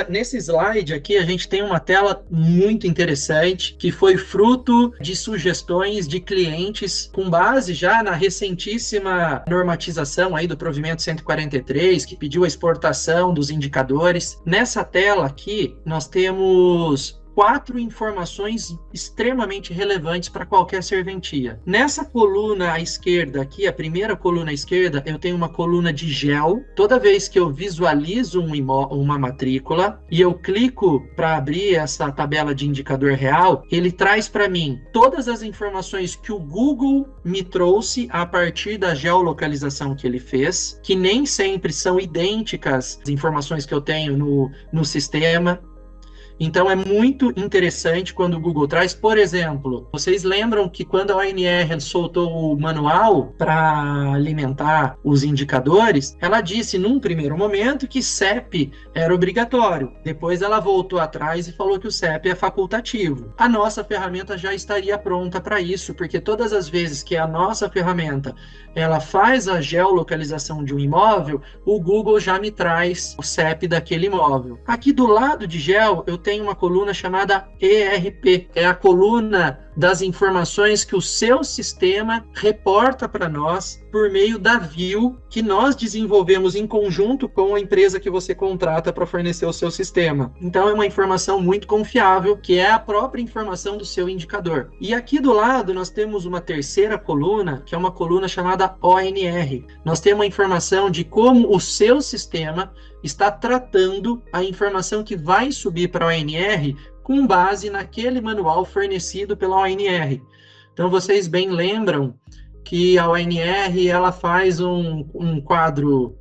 Nesse slide aqui, a gente tem uma tela muito interessante, que foi fruto de sugestões de clientes, com base já na recentíssima normatização aí do provimento 143, que pediu a exportação dos indicadores. Nessa tela aqui, nós temos 4 informações extremamente relevantes para qualquer serventia. Nessa coluna à esquerda aqui, a primeira coluna à esquerda, eu tenho uma coluna de GEL. Toda vez que eu visualizo uma matrícula e eu clico para abrir essa tabela de indicador real, ele traz para mim todas as informações que o Google me trouxe a partir da geolocalização que ele fez, que nem sempre são idênticas às informações que eu tenho no sistema. Então é muito interessante quando o Google traz, por exemplo, vocês lembram que quando a ONR soltou o manual para alimentar os indicadores, ela disse num primeiro momento que CEP era obrigatório. Depois ela voltou atrás e falou que o CEP é facultativo. A nossa ferramenta já estaria pronta para isso, porque todas as vezes que a nossa ferramenta ela faz a geolocalização de um imóvel, o Google já me traz o CEP daquele imóvel. Aqui do lado de geo, eu tenho uma coluna chamada ERP. É a coluna das informações que o seu sistema reporta para nós por meio da View, que nós desenvolvemos em conjunto com a empresa que você contrata para fornecer o seu sistema. Então é uma informação muito confiável, que é a própria informação do seu indicador. E aqui do lado nós temos uma terceira coluna, que é uma coluna chamada ONR. Nós temos uma informação de como o seu sistema está tratando a informação que vai subir para a ONR com base naquele manual fornecido pela ONR. Então, vocês bem lembram que a ONR ela faz um quadro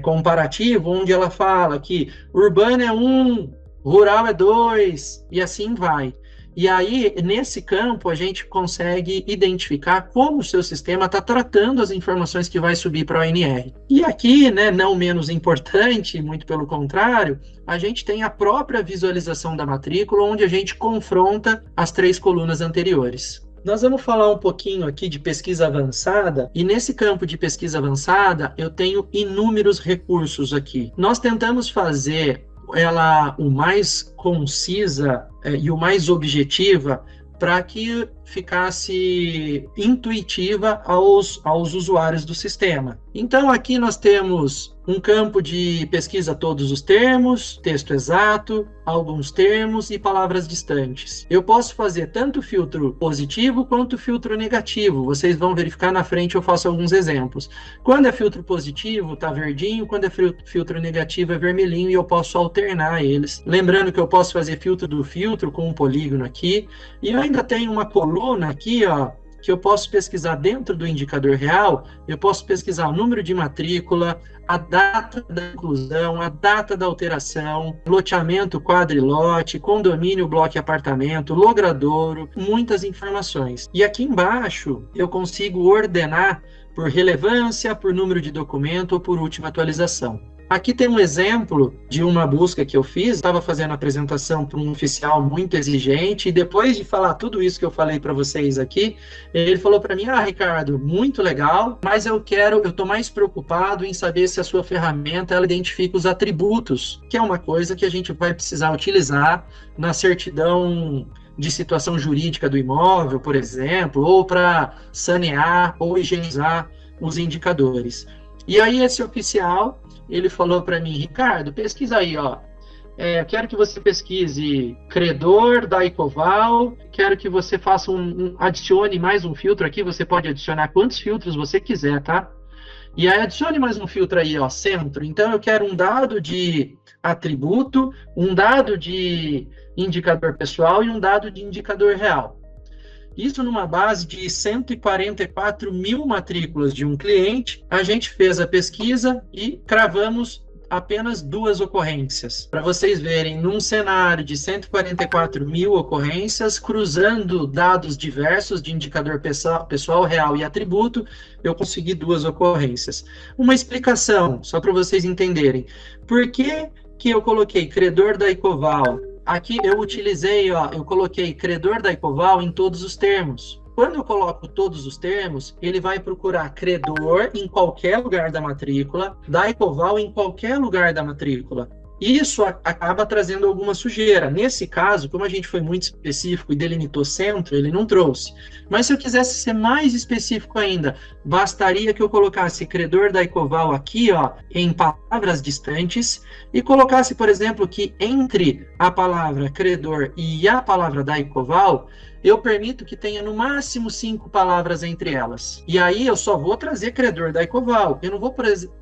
comparativo, onde ela fala que urbano é 1, rural é 2, e assim vai. E aí, nesse campo, a gente consegue identificar como o seu sistema está tratando as informações que vai subir para a ONR. E aqui, né, não menos importante, muito pelo contrário, a gente tem a própria visualização da matrícula, onde a gente confronta as 3 colunas anteriores. Nós vamos falar um pouquinho aqui de pesquisa avançada, e nesse campo de pesquisa avançada, eu tenho inúmeros recursos aqui. Nós tentamos fazer ela o mais concisa e o mais objetiva para que ficasse intuitiva aos usuários do sistema. Então, aqui nós temos um campo de pesquisa todos os termos, texto exato, alguns termos e palavras distantes. Eu posso fazer tanto filtro positivo quanto filtro negativo. Vocês vão verificar na frente, eu faço alguns exemplos. Quando é filtro positivo, está verdinho. Quando é filtro negativo, é vermelhinho, e eu posso alternar eles. Lembrando que eu posso fazer filtro do filtro com um polígono aqui. E eu ainda tenho uma coluna aqui, ó, que eu posso pesquisar dentro do indicador real. Eu posso pesquisar o número de matrícula, a data da inclusão, a data da alteração, loteamento, quadrilote, condomínio, bloco e apartamento, logradouro, muitas informações. E aqui embaixo eu consigo ordenar por relevância, por número de documento ou por última atualização. Aqui tem um exemplo de uma busca que eu fiz. Estava fazendo a apresentação para um oficial muito exigente, e depois de falar tudo isso que eu falei para vocês aqui, ele falou para mim: Ricardo, muito legal, mas eu estou mais preocupado em saber se a sua ferramenta ela identifica os atributos, que é uma coisa que a gente vai precisar utilizar na certidão de situação jurídica do imóvel, por exemplo, ou para sanear ou higienizar os indicadores. E aí esse oficial, ele falou para mim: Ricardo, pesquisa aí, ó. Quero que você pesquise credor da Ecoval, quero que você faça adicione mais um filtro aqui, você pode adicionar quantos filtros você quiser, tá? E aí adicione mais um filtro aí, ó, centro. Então eu quero um dado de atributo, um dado de indicador pessoal e um dado de indicador real. Isso numa base de 144 mil matrículas de um cliente. A gente fez a pesquisa e cravamos apenas 2 ocorrências. Para vocês verem, num cenário de 144 mil ocorrências, cruzando dados diversos de indicador pessoal, real e atributo, eu consegui 2 ocorrências. Uma explicação, só para vocês entenderem. Por que eu coloquei credor da Ecoval? Aqui eu utilizei, ó, eu coloquei credor da Ecoval em todos os termos. Quando eu coloco todos os termos, ele vai procurar credor em qualquer lugar da matrícula, da Ecoval em qualquer lugar da matrícula. Isso acaba trazendo alguma sujeira. Nesse caso, como a gente foi muito específico e delimitou centro, ele não trouxe. Mas se eu quisesse ser mais específico ainda, bastaria que eu colocasse credor Daicoval aqui, ó, em palavras distantes, e colocasse, por exemplo, que entre a palavra credor e a palavra Daicoval, eu permito que tenha no máximo 5 palavras entre elas. E aí eu só vou trazer credor Daicoval. Eu não vou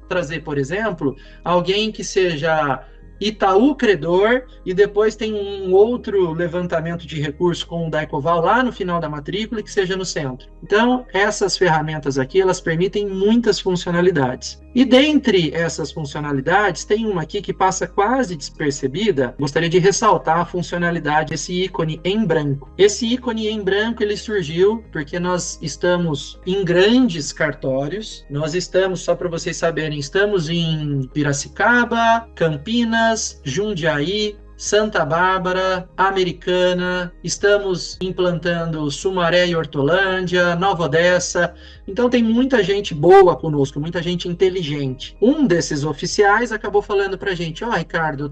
trazer, por exemplo, alguém que seja Itaú credor e depois tem um outro levantamento de recurso com o Daicoval lá no final da matrícula e que seja no centro. Então, essas ferramentas aqui, elas permitem muitas funcionalidades. E dentre essas funcionalidades, tem uma aqui que passa quase despercebida. Gostaria de ressaltar a funcionalidade desse ícone em branco. Esse ícone em branco, ele surgiu porque nós estamos em grandes cartórios. Nós estamos, só para vocês saberem, estamos em Piracicaba, Campinas, Jundiaí, Santa Bárbara, Americana, estamos implantando Sumaré e Hortolândia, Nova Odessa. Então tem muita gente boa conosco, muita gente inteligente. Um desses oficiais acabou falando pra gente: ó, Ricardo,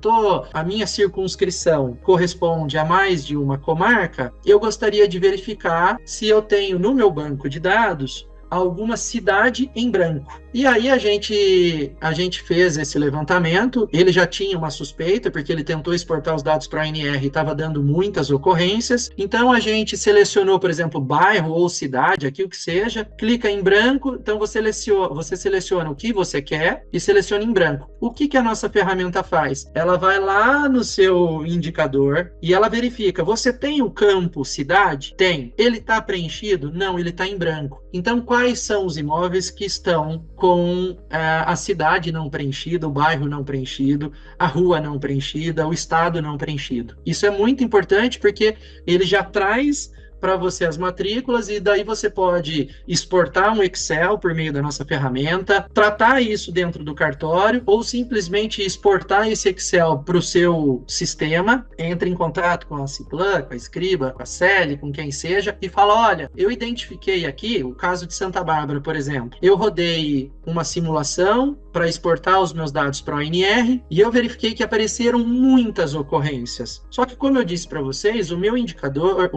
a minha circunscrição corresponde a mais de uma comarca, eu gostaria de verificar se eu tenho no meu banco de dados alguma cidade em branco. E aí a gente fez esse levantamento. Ele já tinha uma suspeita, porque ele tentou exportar os dados para a ANR e estava dando muitas ocorrências. Então a gente selecionou, por exemplo, bairro ou cidade, aqui o que seja, clica em branco, então você seleciona o que você quer e seleciona em branco. O que a nossa ferramenta faz? Ela vai lá no seu indicador e ela verifica: você tem o campo cidade? Tem. Ele está preenchido? Não, ele está em branco. Então, quais são os imóveis que estão com a cidade não preenchida, o bairro não preenchido, a rua não preenchida, o estado não preenchido? Isso é muito importante porque ele já traz para você as matrículas e daí você pode exportar um Excel por meio da nossa ferramenta, tratar isso dentro do cartório ou simplesmente exportar esse Excel para o seu sistema, entre em contato com a Ciplan, com a Escriba, com a Celi, com quem seja e fala: olha, eu identifiquei aqui o caso de Santa Bárbara, por exemplo. Eu rodei uma simulação para exportar os meus dados para o ANR e eu verifiquei que apareceram muitas ocorrências. Só que, como eu disse para vocês, o meu indicador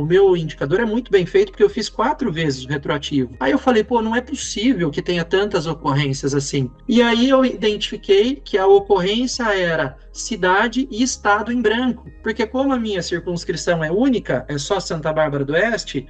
é muito bem feito porque eu fiz 4 vezes o retroativo. Aí eu falei: pô, não é possível que tenha tantas ocorrências assim. E aí eu identifiquei que a ocorrência era cidade e estado em branco, porque como a minha circunscrição é única, é só Santa Bárbara do Oeste,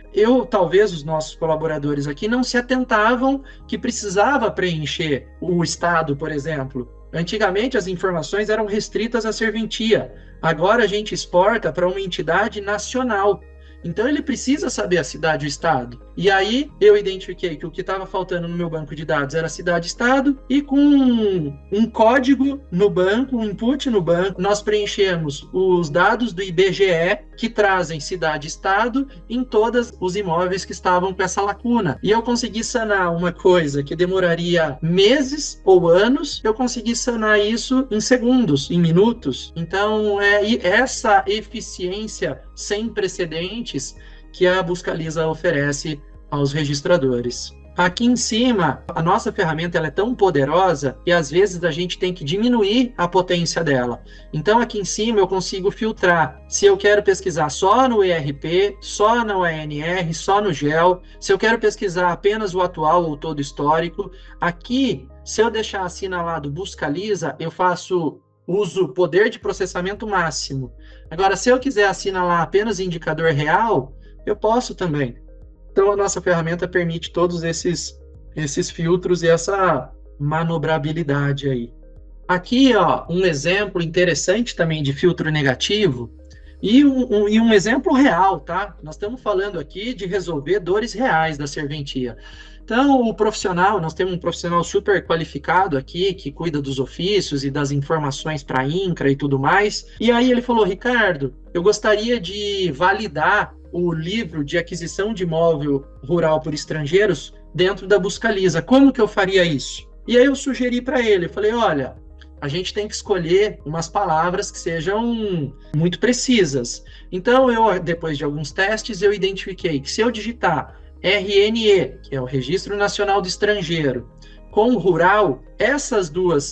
talvez os nossos colaboradores aqui não se atentavam que precisava preencher o estado, por exemplo. Antigamente as informações eram restritas à serventia, agora a gente exporta para uma entidade nacional. Então ele precisa saber a cidade e o estado. E aí eu identifiquei que o que estava faltando no meu banco de dados era cidade e estado, e com um código no banco, um input no banco, nós preenchemos os dados do IBGE que trazem cidade e estado em todos os imóveis que estavam com essa lacuna. E eu consegui sanar uma coisa que demoraria meses ou anos, eu consegui sanar isso em segundos, em minutos. Então essa eficiência sem precedentes que a Buscaliza oferece aos registradores. Aqui em cima, a nossa ferramenta ela é tão poderosa que às vezes a gente tem que diminuir a potência dela. Então aqui em cima eu consigo filtrar se eu quero pesquisar só no ERP, só no ANR, só no GEL, se eu quero pesquisar apenas o atual ou todo histórico. Aqui, se eu deixar assinalado Buscaliza, eu uso poder de processamento máximo. Agora, se eu quiser assinalar apenas indicador real, eu posso também. Então, a nossa ferramenta permite todos esses filtros e essa manobrabilidade aí. Aqui, ó, um exemplo interessante também de filtro negativo e um exemplo real, tá? Nós estamos falando aqui de resolver dores reais da serventia. Então, nós temos um profissional super qualificado aqui, que cuida dos ofícios e das informações para a INCRA e tudo mais. E aí ele falou: Ricardo, eu gostaria de validar o livro de aquisição de imóvel rural por estrangeiros dentro da Buscaliza. Como que eu faria isso? E aí eu sugeri para ele, eu falei: olha, a gente tem que escolher umas palavras que sejam muito precisas. Então, depois de alguns testes, eu identifiquei que se eu digitar RNE, que é o Registro Nacional do Estrangeiro, com rural,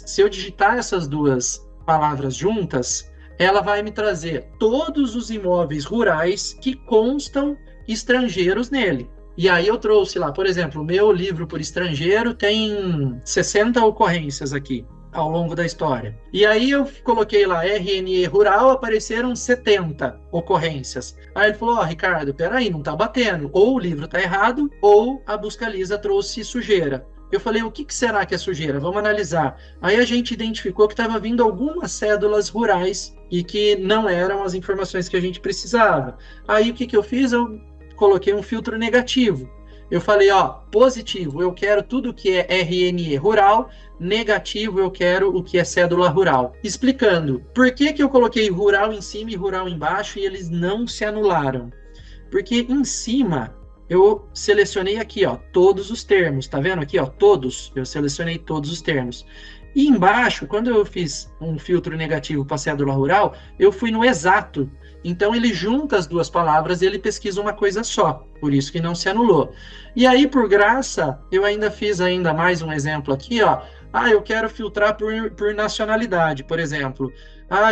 se eu digitar essas duas palavras juntas, ela vai me trazer todos os imóveis rurais que constam estrangeiros nele. E aí eu trouxe lá, por exemplo, o meu livro por estrangeiro tem 60 ocorrências aqui ao longo da história. E aí eu coloquei lá RNE rural, apareceram 70 ocorrências. Aí ele falou, Ricardo, peraí, não tá batendo. Ou o livro tá errado, ou a Buscaliza trouxe sujeira. Eu falei, o que será que é sujeira? Vamos analisar. Aí a gente identificou que estava vindo algumas cédulas rurais e que não eram as informações que a gente precisava. Aí o que eu fiz? Eu coloquei um filtro negativo. Eu falei, positivo, eu quero tudo que é RNE rural, negativo, eu quero o que é cédula rural. Explicando, por que eu coloquei rural em cima e rural embaixo e eles não se anularam? Porque em cima, eu selecionei aqui, todos os termos, tá vendo aqui, todos, eu selecionei todos os termos. E embaixo, quando eu fiz um filtro negativo para cédula rural, eu fui no exato. Então, ele junta as duas palavras e ele pesquisa uma coisa só. Por isso que não se anulou. E aí, por graça, eu ainda fiz ainda mais um exemplo aqui, eu quero filtrar por nacionalidade, por exemplo.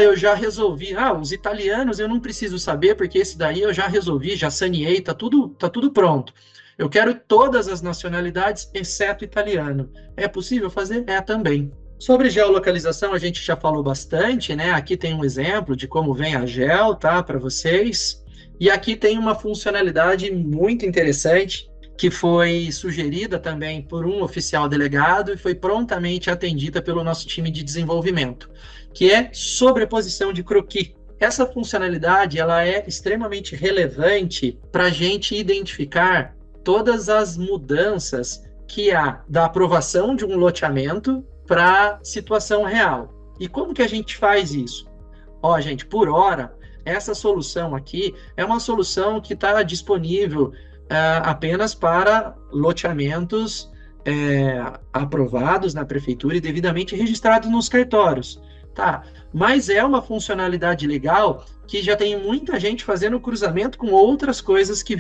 Eu já resolvi. Os italianos eu não preciso saber, porque esse daí eu já resolvi, já saneei, tá tudo pronto. Eu quero todas as nacionalidades, exceto italiano. É possível fazer? É também. Sobre geolocalização, a gente já falou bastante, né? Aqui tem um exemplo de como vem a geo, tá? Para vocês. E aqui tem uma funcionalidade muito interessante, que foi sugerida também por um oficial delegado e foi prontamente atendida pelo nosso time de desenvolvimento, que é sobreposição de croquis. Essa funcionalidade, ela é extremamente relevante para a gente identificar todas as mudanças que há da aprovação de um loteamento para a situação real. E como que a gente faz isso? Gente, por hora, essa solução aqui é uma solução que está disponível apenas para loteamentos aprovados na prefeitura e devidamente registrados nos cartórios. Tá, mas é uma funcionalidade legal que já tem muita gente fazendo cruzamento com outras coisas que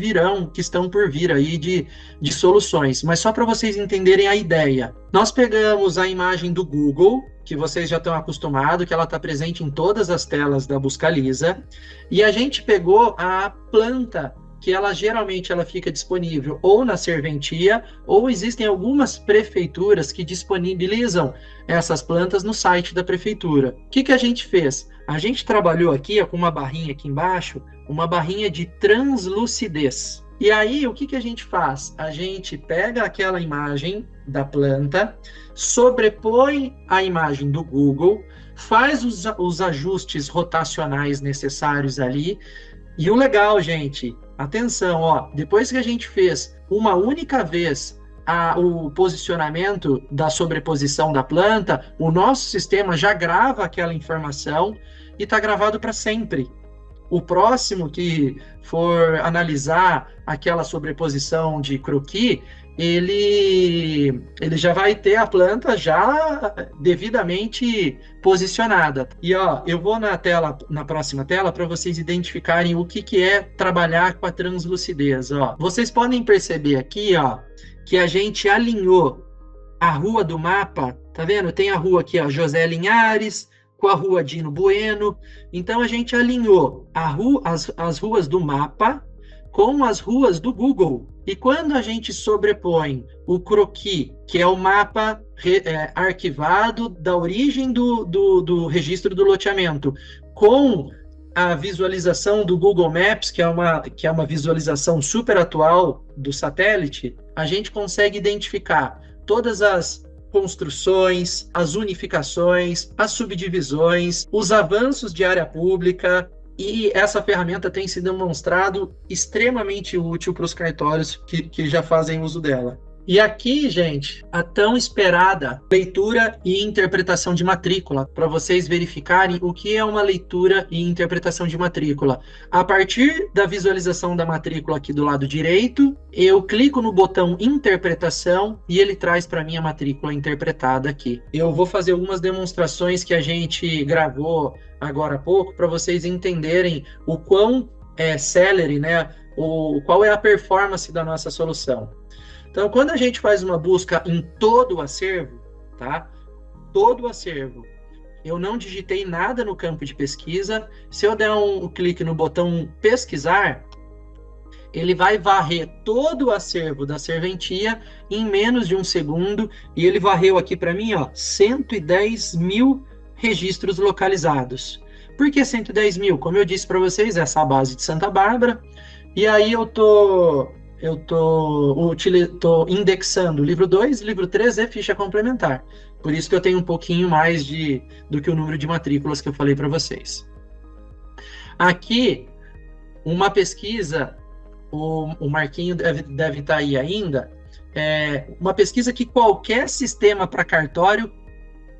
estão por vir aí de soluções. Mas só para vocês entenderem a ideia. Nós pegamos a imagem do Google, que vocês já estão acostumados, que ela está presente em todas as telas da Buscaliza, e a gente pegou a planta, que geralmente ela fica disponível ou na serventia, ou existem algumas prefeituras que disponibilizam essas plantas no site da prefeitura. O que a gente fez? A gente trabalhou aqui com uma barrinha aqui embaixo, uma barrinha de translucidez. E aí, o que a gente faz? A gente pega aquela imagem da planta, sobrepõe a imagem do Google, faz os ajustes rotacionais necessários ali. E o legal, gente, atenção, depois que a gente fez uma única vez o posicionamento da sobreposição da planta, o nosso sistema já grava aquela informação e está gravado para sempre. O próximo que for analisar aquela sobreposição de croquis, ele já vai ter a planta já devidamente posicionada. E eu vou na próxima tela para vocês identificarem o que é trabalhar com a translucidez. Vocês podem perceber aqui, que a gente alinhou a rua do mapa, tá vendo? Tem a rua aqui, José Linhares, com a rua Dino Bueno. Então a gente alinhou as ruas do mapa com as ruas do Google. E quando a gente sobrepõe o croquis, que é o mapa arquivado da origem do registro do loteamento, com a visualização do Google Maps, que é uma visualização super atual do satélite, a gente consegue identificar todas as construções, as unificações, as subdivisões, os avanços de área pública, e essa ferramenta tem se demonstrado extremamente útil para os cartórios que já fazem uso dela. E aqui, gente, a tão esperada leitura e interpretação de matrícula, para vocês verificarem o que é uma leitura e interpretação de matrícula. A partir da visualização da matrícula aqui do lado direito, eu clico no botão interpretação e ele traz para mim a matrícula interpretada aqui. Eu vou fazer algumas demonstrações que a gente gravou agora há pouco para vocês entenderem o quão célere, né, qual é a performance da nossa solução. Então, quando a gente faz uma busca em todo o acervo, tá? Todo o acervo, eu não digitei nada no campo de pesquisa. Se eu der um clique no botão pesquisar, ele vai varrer todo o acervo da serventia em menos de 1 segundo, e ele varreu aqui para mim, ó, 110 mil registros localizados. Por que 110 mil? Como eu disse para vocês, essa é a base de Santa Bárbara, e aí eu tô indexando o livro 2, livro 3 e ficha complementar. Por isso que eu tenho um pouquinho mais do que o número de matrículas que eu falei para vocês. Aqui, uma pesquisa, o Marquinho deve estar aí ainda, uma pesquisa que qualquer sistema para cartório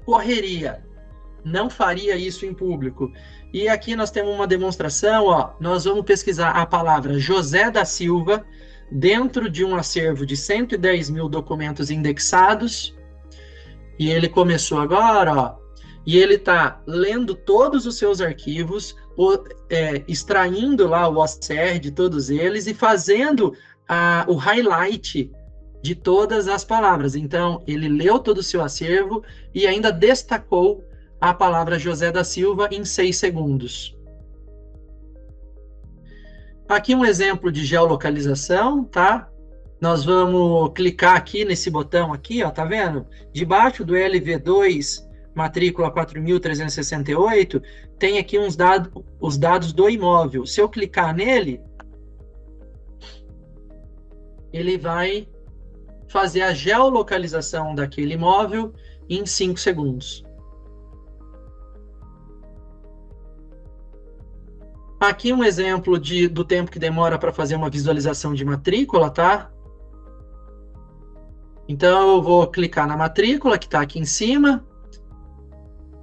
correria, não faria isso em público. E aqui nós temos uma demonstração, ó, nós vamos pesquisar a palavra José da Silva dentro de um acervo de 110 mil documentos indexados, e ele começou agora, ó, e ele está lendo todos os seus arquivos, extraindo lá o OCR de todos eles e fazendo o highlight de todas as palavras. Então, ele leu todo o seu acervo e ainda destacou a palavra José da Silva em 6 segundos. Aqui um exemplo de geolocalização, tá? Nós vamos clicar aqui nesse botão aqui, ó, tá vendo? Debaixo do LV2, matrícula 4.368, tem aqui os dados do imóvel. Se eu clicar nele, ele vai fazer a geolocalização daquele imóvel em 5 segundos. Aqui um exemplo do tempo que demora para fazer uma visualização de matrícula, tá? Então, eu vou clicar na matrícula, que está aqui em cima,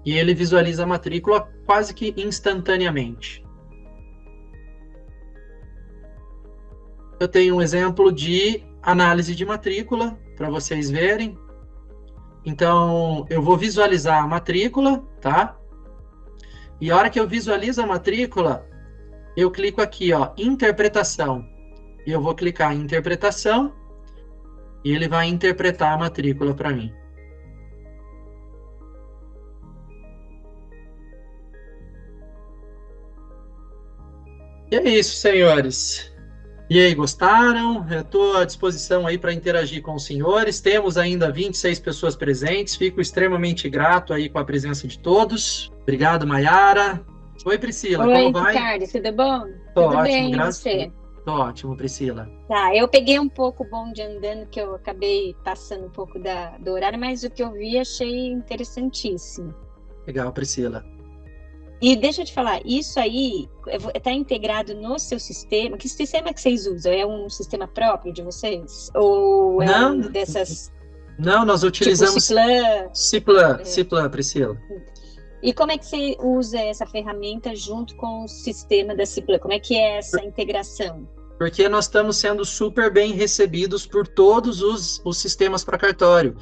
e ele visualiza a matrícula quase que instantaneamente. Eu tenho um exemplo de análise de matrícula, para vocês verem. Então, eu vou visualizar a matrícula, tá? E a hora que eu visualizo a matrícula, eu clico aqui, ó, interpretação. E eu vou clicar em interpretação, e ele vai interpretar a matrícula para mim. E é isso, senhores. E aí, gostaram? Eu estou à disposição aí para interagir com os senhores. Temos ainda 26 pessoas presentes. Fico extremamente grato aí com a presença de todos. Obrigado, Maiara. Oi, Priscila.
Oi,
como vai?
Ricardo, tudo bom?
Tô
tudo
ótimo,
bem,
graças a
você?
Deus. Tô ótimo, Priscila.
Tá, eu peguei um pouco o bonde andando, que eu acabei passando um pouco do horário, mas o que eu vi achei interessantíssimo.
Legal, Priscila.
E deixa eu te falar, isso aí está integrado no seu sistema? Que sistema que vocês usam? É um sistema próprio de vocês? Ou é
Não,
um dessas...
Não, nós utilizamos
Tipo
Ciplan, Priscila.
E como é que você usa essa ferramenta junto com o sistema da Ciplan? Como é que é essa integração?
Porque nós estamos sendo super bem recebidos por todos os sistemas para cartório.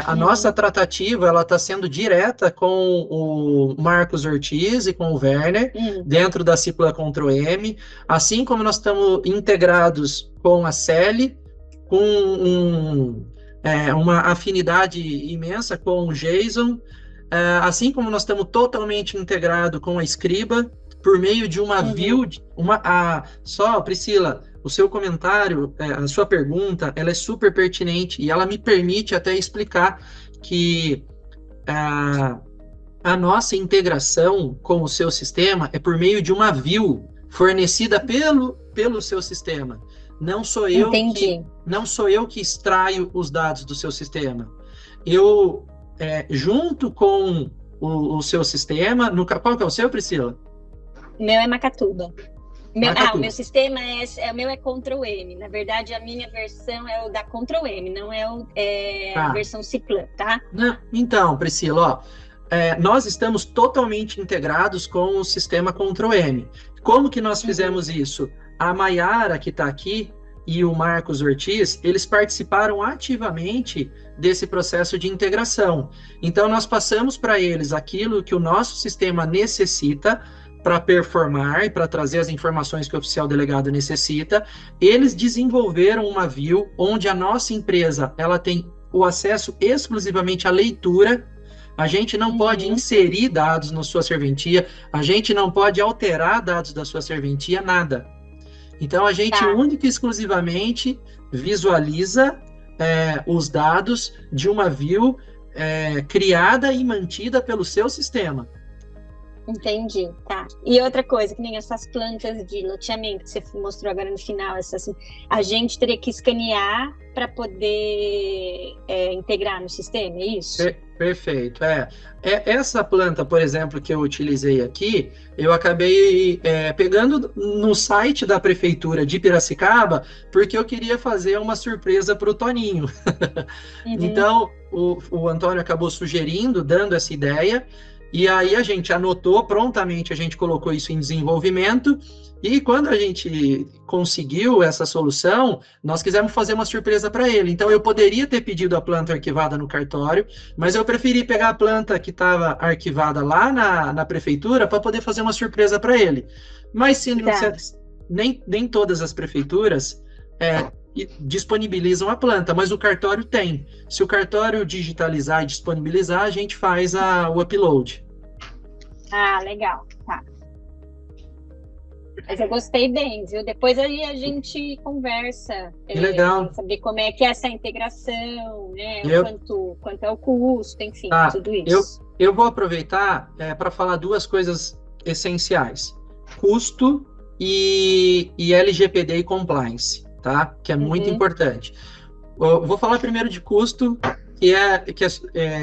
A nossa tratativa ela está sendo direta com o Marcos Ortiz e com o Werner, dentro da Ciplan Ctrl+M, assim como nós estamos integrados com a Celi, com uma afinidade imensa com o JSON, assim como nós estamos totalmente integrados com a Scriba, por meio de uma view, só, Priscila, o seu comentário, a sua pergunta, ela é super pertinente e ela me permite até explicar que a nossa integração com o seu sistema é por meio de uma view fornecida pelo seu sistema. Não sou eu que extraio os dados do seu sistema. Eu, junto com o seu sistema, qual que é o seu, Priscila?
O meu é Macatuba. O meu sistema o meu é Ctrl+M. Na verdade, a minha versão é o da Ctrl+M, não é a versão Ciplan, tá?
Não, então, Priscila, nós estamos totalmente integrados com o sistema Ctrl+M. Como que nós fizemos isso? A Maiara, que está aqui, e o Marcos Ortiz, eles participaram ativamente desse processo de integração. Então, nós passamos para eles aquilo que o nosso sistema necessita para performar e para trazer as informações que o oficial delegado necessita. Eles desenvolveram uma view onde a nossa empresa ela tem o acesso exclusivamente à leitura, A gente não pode inserir dados na sua serventia, a gente não pode alterar dados da sua serventia, nada. Então, a gente única e exclusivamente visualiza os dados de uma view criada e mantida pelo seu sistema.
Entendi, tá. E outra coisa, que nem essas plantas de loteamento que você mostrou agora no final, a gente teria que escanear para poder integrar no sistema, é isso?
Perfeito, essa planta, por exemplo, que eu utilizei aqui, eu acabei pegando no site da Prefeitura de Piracicaba, porque eu queria fazer uma surpresa para o Toninho. Então, o Antônio acabou sugerindo, dando essa ideia, e aí a gente anotou, prontamente a gente colocou isso em desenvolvimento, e quando a gente conseguiu essa solução, nós quisemos fazer uma surpresa para ele. Então eu poderia ter pedido a planta arquivada no cartório, mas eu preferi pegar a planta que estava arquivada lá na prefeitura para poder fazer uma surpresa para ele. Mas se nem todas as prefeituras disponibilizam a planta, mas o cartório tem. Se o cartório digitalizar e disponibilizar, a gente faz o upload.
Ah, legal, tá. Mas eu gostei bem, viu? Depois aí a gente conversa.
Legal.
Saber como é que é essa integração, né? Quanto é o custo, enfim, tudo isso.
Eu vou aproveitar para falar duas coisas essenciais. Custo e LGPD e compliance. Tá? Que é muito importante. Eu vou falar primeiro de custo, que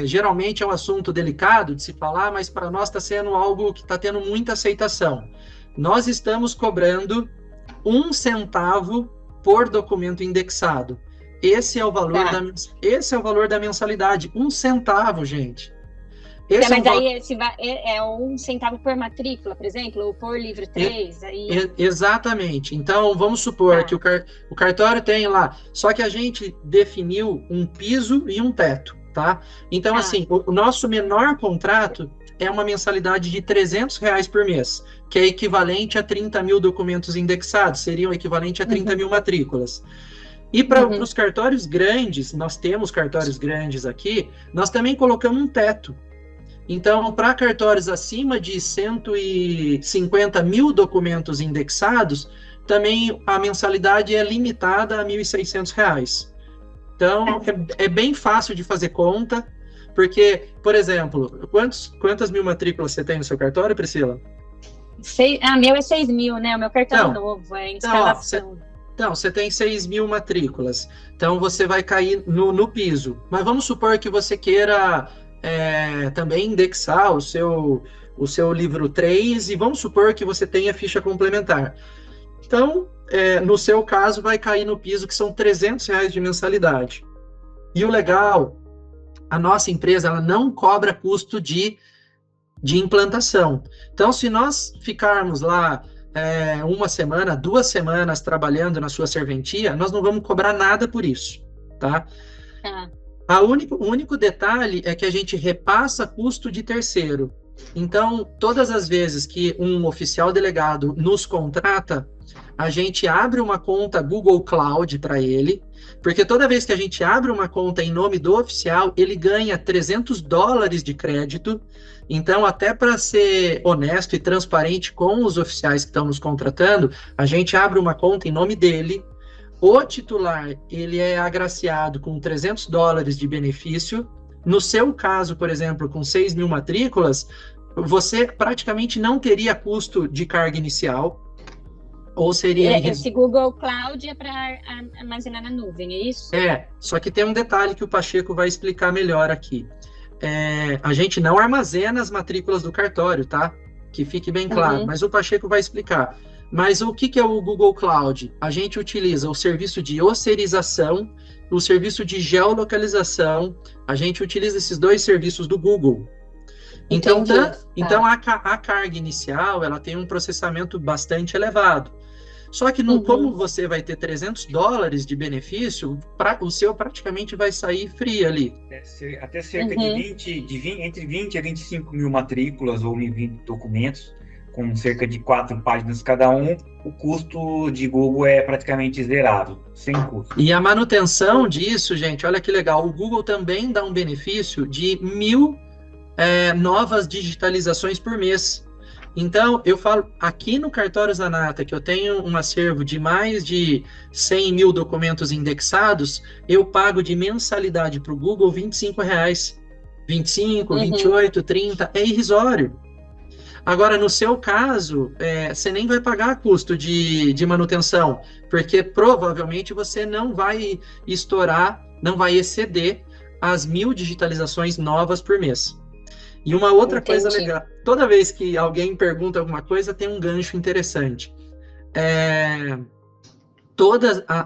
geralmente é um assunto delicado de se falar, mas para nós está sendo algo que está tendo muita aceitação. Nós estamos cobrando 1 centavo por documento indexado. Esse é o valor da mensalidade. 1 centavo, gente.
Mas aí é 1 centavo por matrícula, por exemplo, ou por livro 3?
Exatamente. Então, vamos supor que o cartório tem lá, só que a gente definiu um piso e um teto, tá? Então, assim, o nosso menor contrato é uma mensalidade de R$300 por mês, que é equivalente a 30 mil documentos indexados, seriam equivalente a 30 mil matrículas. E para os cartórios grandes, nós temos cartórios grandes aqui, nós também colocamos um teto. Então, para cartórios acima de 150 mil documentos indexados, também a mensalidade é limitada a R$1.600. Então, é bem fácil de fazer conta, porque, por exemplo, quantas mil matrículas você tem no seu cartório, Priscila?
Meu é 6 mil, né? O meu cartório novo, é instalação.
Então, você tem 6 mil matrículas. Então, você vai cair no piso. Mas vamos supor que você queira também indexar o seu livro 3 e vamos supor que você tenha ficha complementar. Então, no seu caso, vai cair no piso que são R$300 de mensalidade. E o legal, a nossa empresa ela não cobra custo de implantação. Então, se nós ficarmos lá 1 semana, 2 semanas trabalhando na sua serventia, nós não vamos cobrar nada por isso, tá? O único detalhe é que a gente repassa custo de terceiro. Então, todas as vezes que um oficial delegado nos contrata, a gente abre uma conta Google Cloud para ele, porque toda vez que a gente abre uma conta em nome do oficial, ele ganha $300 de crédito. Então, até para ser honesto e transparente com os oficiais que estão nos contratando, a gente abre uma conta em nome dele. O titular, ele é agraciado com $300 de benefício. No seu caso, por exemplo, com 6 mil matrículas, você praticamente não teria custo de carga inicial. Ou seria...
Esse Google Cloud é para armazenar na nuvem, é isso?
Só que tem um detalhe que o Pacheco vai explicar melhor aqui. A gente não armazena as matrículas do cartório, tá? Que fique bem claro, mas o Pacheco vai explicar. Mas o que é o Google Cloud? A gente utiliza o serviço de osserização, o serviço de geolocalização, a gente utiliza esses 2 serviços do Google. Então, a carga inicial, ela tem um processamento bastante elevado. Só que como você vai ter $300 de benefício, o seu praticamente vai sair free ali.
Até cerca de entre 20 a 25 mil matrículas ou 20 documentos, com cerca de 4 páginas cada um, o custo de Google é praticamente zerado, sem custo.
E a manutenção disso, gente, olha que legal, o Google também dá um benefício de 1.000 novas digitalizações por mês. Então, eu falo, aqui no Cartórios Zanata, que eu tenho um acervo de mais de 100 mil documentos indexados, eu pago de mensalidade para o Google R$25. 25, 28, 30, é irrisório. Agora, no seu caso, você nem vai pagar custo de manutenção, porque provavelmente você não vai estourar, não vai exceder as 1000 digitalizações novas por mês. E uma outra coisa legal, toda vez que alguém pergunta alguma coisa, tem um gancho interessante.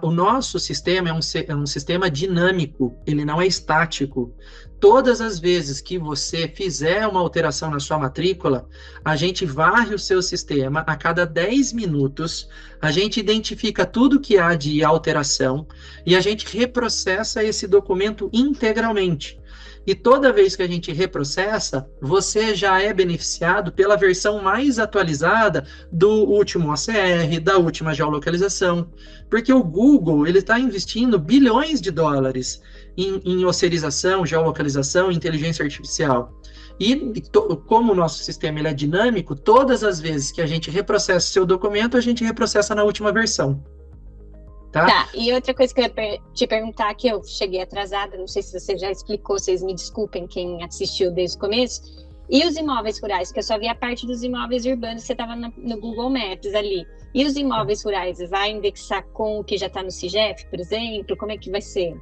O nosso sistema é um sistema dinâmico, ele não é estático. Todas as vezes que você fizer uma alteração na sua matrícula, a gente varre o seu sistema, a cada 10 minutos, a gente identifica tudo que há de alteração e a gente reprocessa esse documento integralmente. E toda vez que a gente reprocessa, você já é beneficiado pela versão mais atualizada do último OCR, da última geolocalização. Porque o Google ele está investindo bilhões de dólares em ocerização, geolocalização, inteligência artificial. E como o nosso sistema ele é dinâmico, todas as vezes que a gente reprocessa o seu documento, a gente reprocessa na última versão. Tá,
e outra coisa que eu ia te perguntar, que eu cheguei atrasada, não sei se você já explicou, vocês me desculpem, quem assistiu desde o começo, e os imóveis rurais, que eu só vi a parte dos imóveis urbanos, você estava no Google Maps ali, e os imóveis rurais, vai indexar com o que já está no CIGEF, por exemplo, como é que vai ser?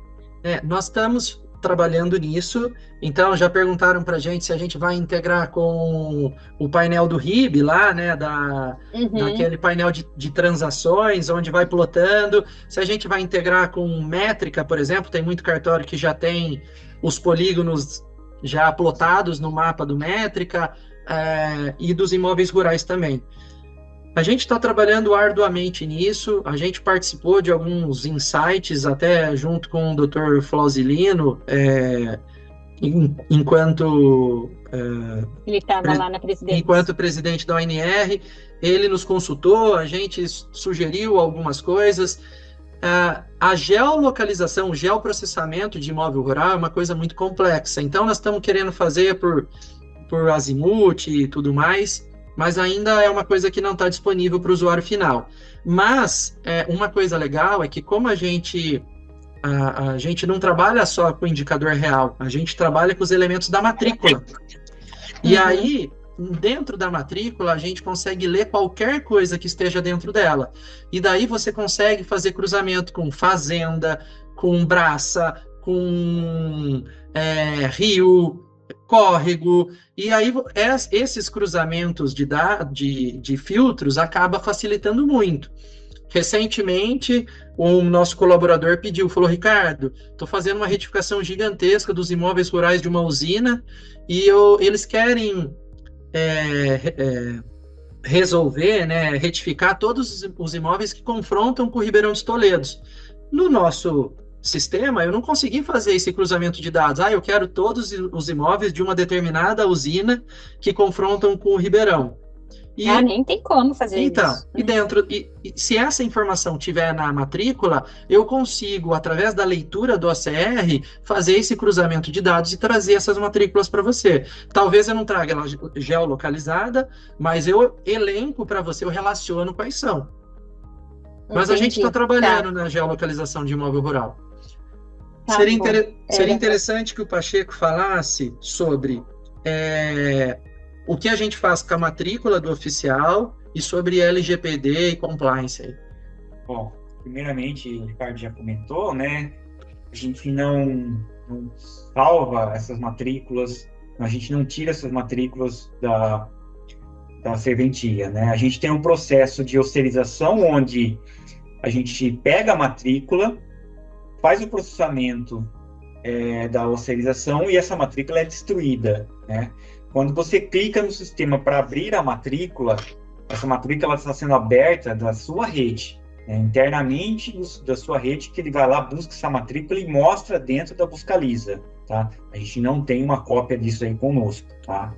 Nós estamos trabalhando nisso, então já perguntaram para a gente se a gente vai integrar com o painel do RIB lá, né, daquele painel de transações, onde vai plotando, se a gente vai integrar com métrica, por exemplo, tem muito cartório que já tem os polígonos já plotados no mapa do métrica, e dos imóveis rurais também. A gente está trabalhando arduamente nisso, a gente participou de alguns insights, até junto com o Dr. Flausilino, enquanto
ele estava lá na presidência.
Enquanto presidente da ONR, ele nos consultou, a gente sugeriu algumas coisas. A geolocalização, o geoprocessamento de imóvel rural é uma coisa muito complexa, então nós estamos querendo fazer por azimuth e tudo mais, mas ainda é uma coisa que não está disponível para o usuário final. Mas uma coisa legal é que como a gente não trabalha só com o indicador real, a gente trabalha com os elementos da matrícula. E aí, dentro da matrícula, a gente consegue ler qualquer coisa que esteja dentro dela. E daí você consegue fazer cruzamento com fazenda, com braça, com rio, córrego, e aí esses cruzamentos de filtros acaba facilitando muito. Recentemente, o nosso colaborador falou, Ricardo, estou fazendo uma retificação gigantesca dos imóveis rurais de uma usina, e eles querem resolver, né, retificar todos os imóveis que confrontam com o Ribeirão dos Toledos. No nosso sistema, eu não consegui fazer esse cruzamento de dados. Eu quero todos os imóveis de uma determinada usina que confrontam com o Ribeirão.
Nem tem como fazer isso.
E se essa informação tiver na matrícula, eu consigo, através da leitura do OCR, fazer esse cruzamento de dados e trazer essas matrículas para você. Talvez eu não traga ela geolocalizada, mas eu elenco para você, eu relaciono quais são. Mas a gente está trabalhando na geolocalização de imóvel rural. Seria interessante que o Pacheco falasse sobre o que a gente faz com a matrícula do oficial e sobre LGPD e compliance.
Bom, primeiramente, o Ricardo já comentou, né? A gente não salva essas matrículas, a gente não tira essas matrículas da serventia, né? A gente tem um processo de ocerização onde a gente pega a matrícula, faz o processamento da ocerização e essa matrícula é destruída, né? Quando você clica no sistema para abrir a matrícula, essa matrícula está sendo aberta da sua rede, né? Internamente da sua rede, que ele vai lá, busca essa matrícula e mostra dentro da Buscaliza, tá? A gente não tem uma cópia disso aí conosco, tá?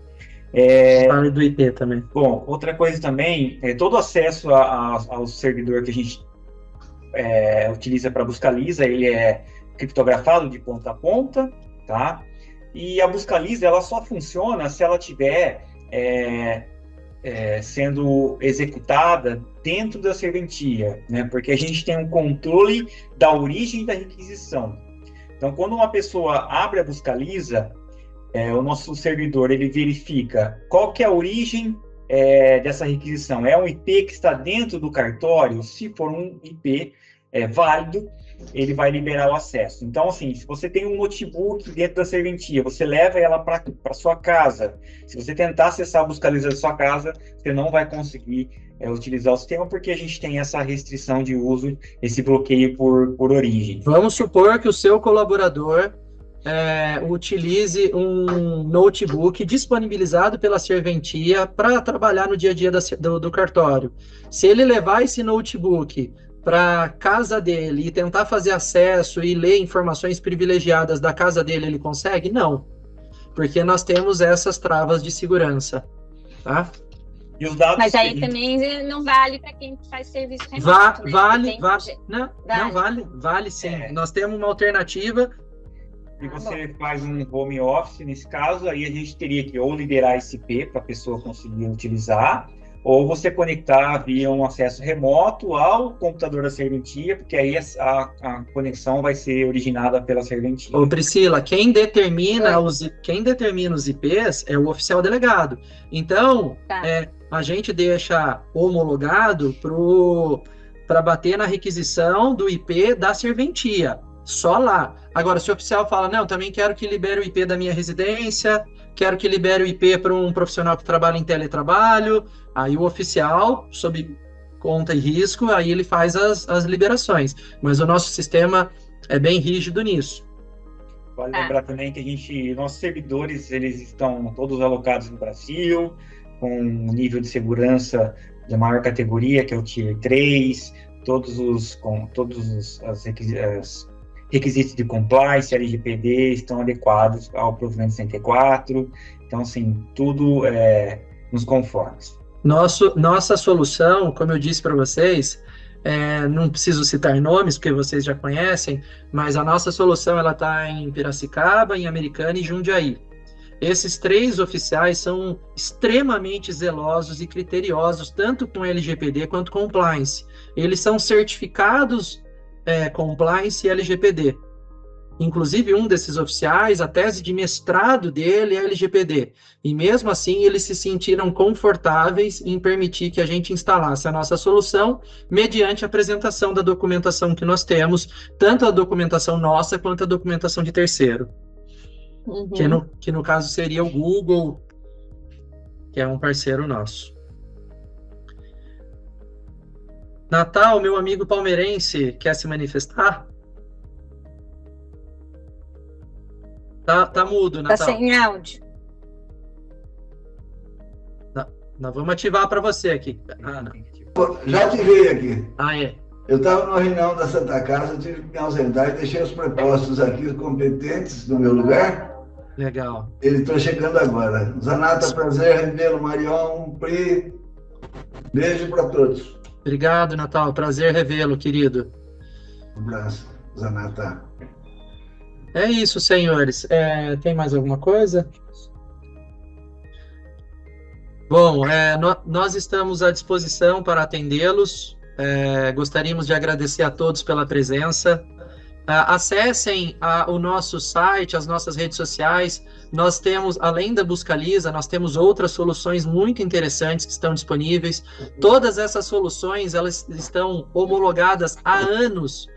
Fala do IP também.
Bom, outra coisa também, todo acesso ao servidor que a gente utiliza para Buscaliza, ele é criptografado de ponta a ponta, tá? E a Buscaliza, ela só funciona se ela tiver sendo executada dentro da serventia, né? Porque a gente tem um controle da origem da requisição. Então, quando uma pessoa abre a Buscaliza, o nosso servidor ele verifica qual que é a origem dessa requisição. É um IP que está dentro do cartório? Se for um IP válido, ele vai liberar o acesso. Então, assim, se você tem um notebook dentro da serventia, você leva ela para sua casa. Se você tentar acessar a Buscaliza da sua casa, você não vai conseguir utilizar o sistema, porque a gente tem essa restrição de uso, esse bloqueio por origem.
Vamos supor que o seu colaborador utilize um notebook disponibilizado pela serventia para trabalhar no dia a dia do cartório. Se ele levar esse notebook para casa dele e tentar fazer acesso e ler informações privilegiadas da casa dele, ele consegue? Não, porque nós temos essas travas de segurança, tá?
E os dados
Mas aí também não vale para quem faz serviço remoto,
Vale sim. Nós temos uma alternativa.
Se você faz um home office, nesse caso, aí a gente teria que ou liberar esse IP para a pessoa conseguir utilizar, ou você conectar via um acesso remoto ao computador da serventia, porque aí a conexão vai ser originada pela serventia.
Ô Priscila, quem determina os IPs é o oficial delegado. Então, a gente deixa homologado para bater na requisição do IP da serventia, só lá. Agora, se o oficial fala, não, também quero que libere o IP da minha residência, quero que libere o IP para um profissional que trabalha em teletrabalho, aí o oficial, sob conta e risco, aí ele faz as liberações. Mas o nosso sistema é bem rígido nisso.
Vale lembrar também que nossos servidores, eles estão todos alocados no Brasil, com um nível de segurança de maior categoria, que é o Tier 3, todos os requisitos de compliance, LGPD, estão adequados ao provimento 64. Então, assim, tudo nos conformes.
Nossa solução, como eu disse para vocês, não preciso citar nomes, porque vocês já conhecem, mas a nossa solução está em Piracicaba, em Americana e Jundiaí. Esses 3 oficiais são extremamente zelosos e criteriosos, tanto com LGPD quanto com compliance. Eles são certificados compliance e LGPD. Inclusive, um desses oficiais, a tese de mestrado dele é LGPD. E mesmo assim, eles se sentiram confortáveis em permitir que a gente instalasse a nossa solução mediante a apresentação da documentação que nós temos, tanto a documentação nossa quanto a documentação de terceiro. Uhum. Que no caso seria o Google, que é um parceiro nosso. Natal, meu amigo palmeirense, quer se manifestar? Tá mudo, Natal.
Tá sem áudio.
Nós vamos ativar para você aqui.
Já ativei aqui.
É.
Eu estava numa reunião da Santa Casa, tive que me ausentar e deixei os prepostos aqui competentes no meu lugar.
Legal.
Ele está chegando agora. Zanata, prazer, revê-lo, Marion, Pri. Beijo para todos.
Obrigado, Natal. Prazer revê-lo, querido.
Um abraço, Zanata.
É isso, senhores. Tem mais alguma coisa? Bom, nós estamos à disposição para atendê-los. Gostaríamos de agradecer a todos pela presença. Acessem o nosso site, as nossas redes sociais. Nós temos, além da Buscaliza, nós temos outras soluções muito interessantes que estão disponíveis. Todas essas soluções, elas estão homologadas há anos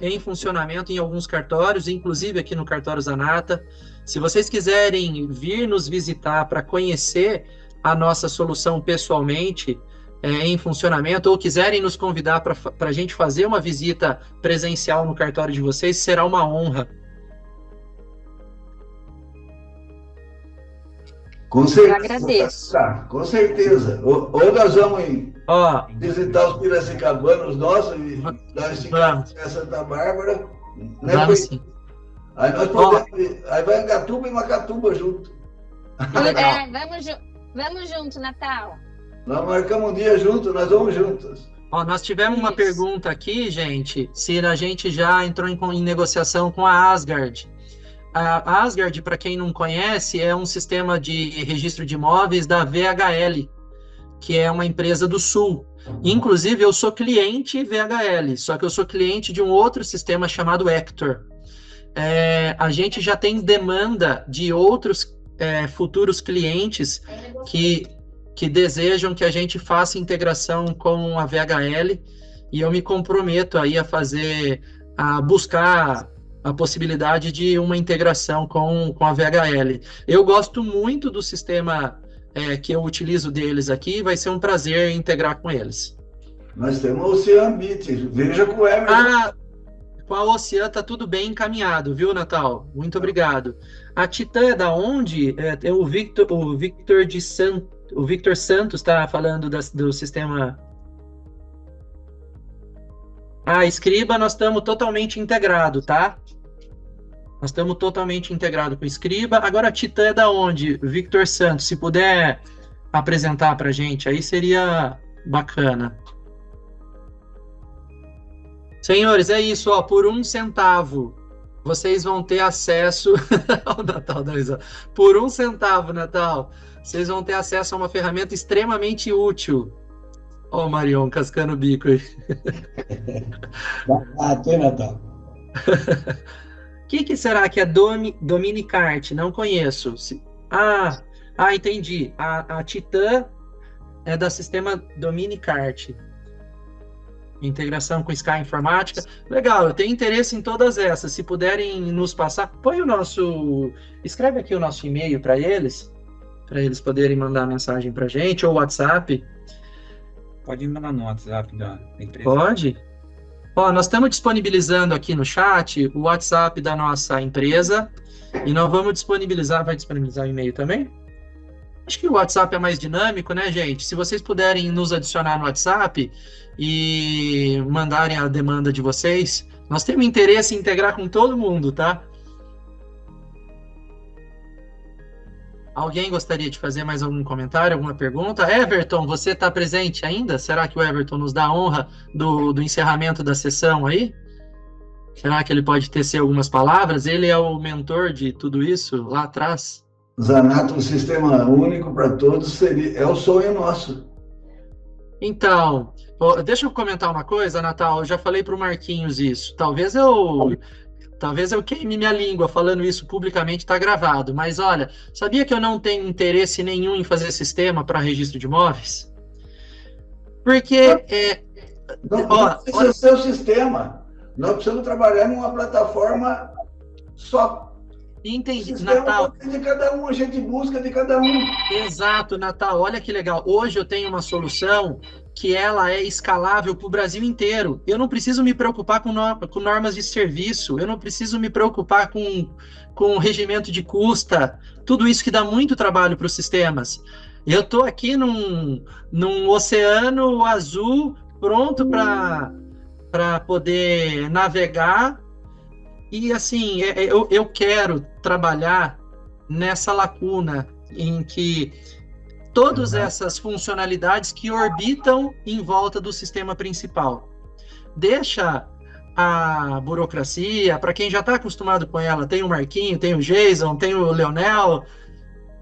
em funcionamento em alguns cartórios, inclusive aqui no Cartório Zanata. Se vocês quiserem vir nos visitar para conhecer a nossa solução pessoalmente, em funcionamento, ou quiserem nos convidar para a gente fazer uma visita presencial no cartório de vocês, será uma honra.
Com certeza.
Eu agradeço.
Com certeza. Ou nós vamos visitar os piracicabanos nossos e nós ficamos em Santa Bárbara. Né?
Vamos sim.
Aí nós podemos aí vai Angatuba e Macatuba junto.
Vamos junto, Natal.
Nós marcamos um dia junto, nós vamos juntos.
Nós tivemos uma pergunta aqui, gente, se a gente já entrou em negociação com a Asgard. A Asgard, para quem não conhece, é um sistema de registro de imóveis da VHL, que é uma empresa do Sul. Inclusive, eu sou cliente VHL, só que eu sou cliente de um outro sistema chamado Hector. A gente já tem demanda de outros futuros clientes que desejam que a gente faça integração com a VHL, e eu me comprometo aí a buscar a possibilidade de uma integração com a VHL. Eu gosto muito do sistema que eu utilizo deles aqui, vai ser um prazer integrar com eles.
Nós temos o Ocean Beat, veja com o Everton.
Com a Ocean tá tudo bem encaminhado, viu, Natal? Muito obrigado. A Titã é da onde? O Victor Santos está falando do sistema... Scriba, nós estamos totalmente integrado, tá? Nós estamos totalmente integrados com o Scriba. Agora, a Titã é da onde? Victor Santos, se puder apresentar para a gente, aí seria bacana. Senhores, é isso, ó, por 1 centavo, vocês vão ter acesso... o Natal da risada. Por 1 centavo, Natal, vocês vão ter acesso a uma ferramenta extremamente útil. Ó, o Marion cascando o bico aí.
Tem, Natal.
O que será que é Dominicart? Não conheço. Entendi. A Titã é da sistema Dominicart. Integração com Sky Informática. Legal, eu tenho interesse em todas essas. Se puderem nos passar, escreve aqui o nosso e-mail para eles poderem mandar mensagem para a gente, ou WhatsApp.
Pode mandar no WhatsApp da empresa.
Pode. Ó, nós estamos disponibilizando aqui no chat o WhatsApp da nossa empresa, e nós vamos disponibilizar, vai disponibilizar o e-mail também? Acho que o WhatsApp é mais dinâmico, né, gente? Se vocês puderem nos adicionar no WhatsApp e mandarem a demanda de vocês, nós temos interesse em integrar com todo mundo, tá? Alguém gostaria de fazer mais algum comentário, alguma pergunta? Everton, você está presente ainda? Será que o Everton nos dá a honra do encerramento da sessão aí? Será que ele pode tecer algumas palavras? Ele é o mentor de tudo isso lá atrás?
Zanato, um sistema único para todos, é o sonho nosso.
Então, deixa eu comentar uma coisa, Natal. Eu já falei para o Marquinhos isso. Talvez eu queime minha língua falando isso publicamente, está gravado. Mas olha, sabia que eu não tenho interesse nenhum em fazer sistema para registro de imóveis? Porque...
Não precisa ser o sistema. Nós precisamos trabalhar numa plataforma só.
Entendi,
Natal. De cada um, a gente busca de cada um.
Exato, Natal. Olha que legal. Hoje eu tenho uma solução que ela é escalável para o Brasil inteiro. Eu não preciso me preocupar com normas de serviço, eu não preciso me preocupar com regimento de custa, tudo isso que dá muito trabalho para os sistemas. Eu estou aqui num oceano azul, pronto para poder navegar. E assim, eu quero trabalhar nessa lacuna em que todas essas funcionalidades que orbitam em volta do sistema principal. Deixa a burocracia, para quem já está acostumado com ela, tem o Marquinho, tem o Jason, tem o Leonel.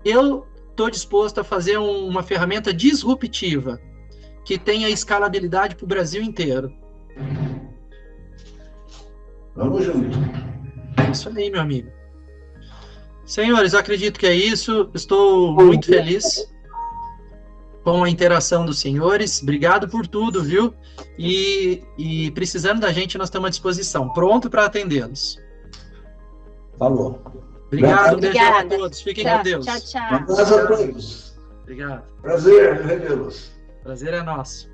Eu estou disposto a fazer uma ferramenta disruptiva que tenha escalabilidade para o Brasil inteiro.
Vamos junto.
É isso aí, meu amigo. Senhores, eu acredito que é isso. Estou muito feliz com a interação dos senhores. Obrigado por tudo, viu? E precisando da gente, nós estamos à disposição. Pronto para atendê-los.
Falou.
Obrigado, um beijão a todos. Fiquem com Deus.
Tchau, tchau.
Um abraço a todos.
Obrigado.
Prazer revê-los.
Prazer é nosso.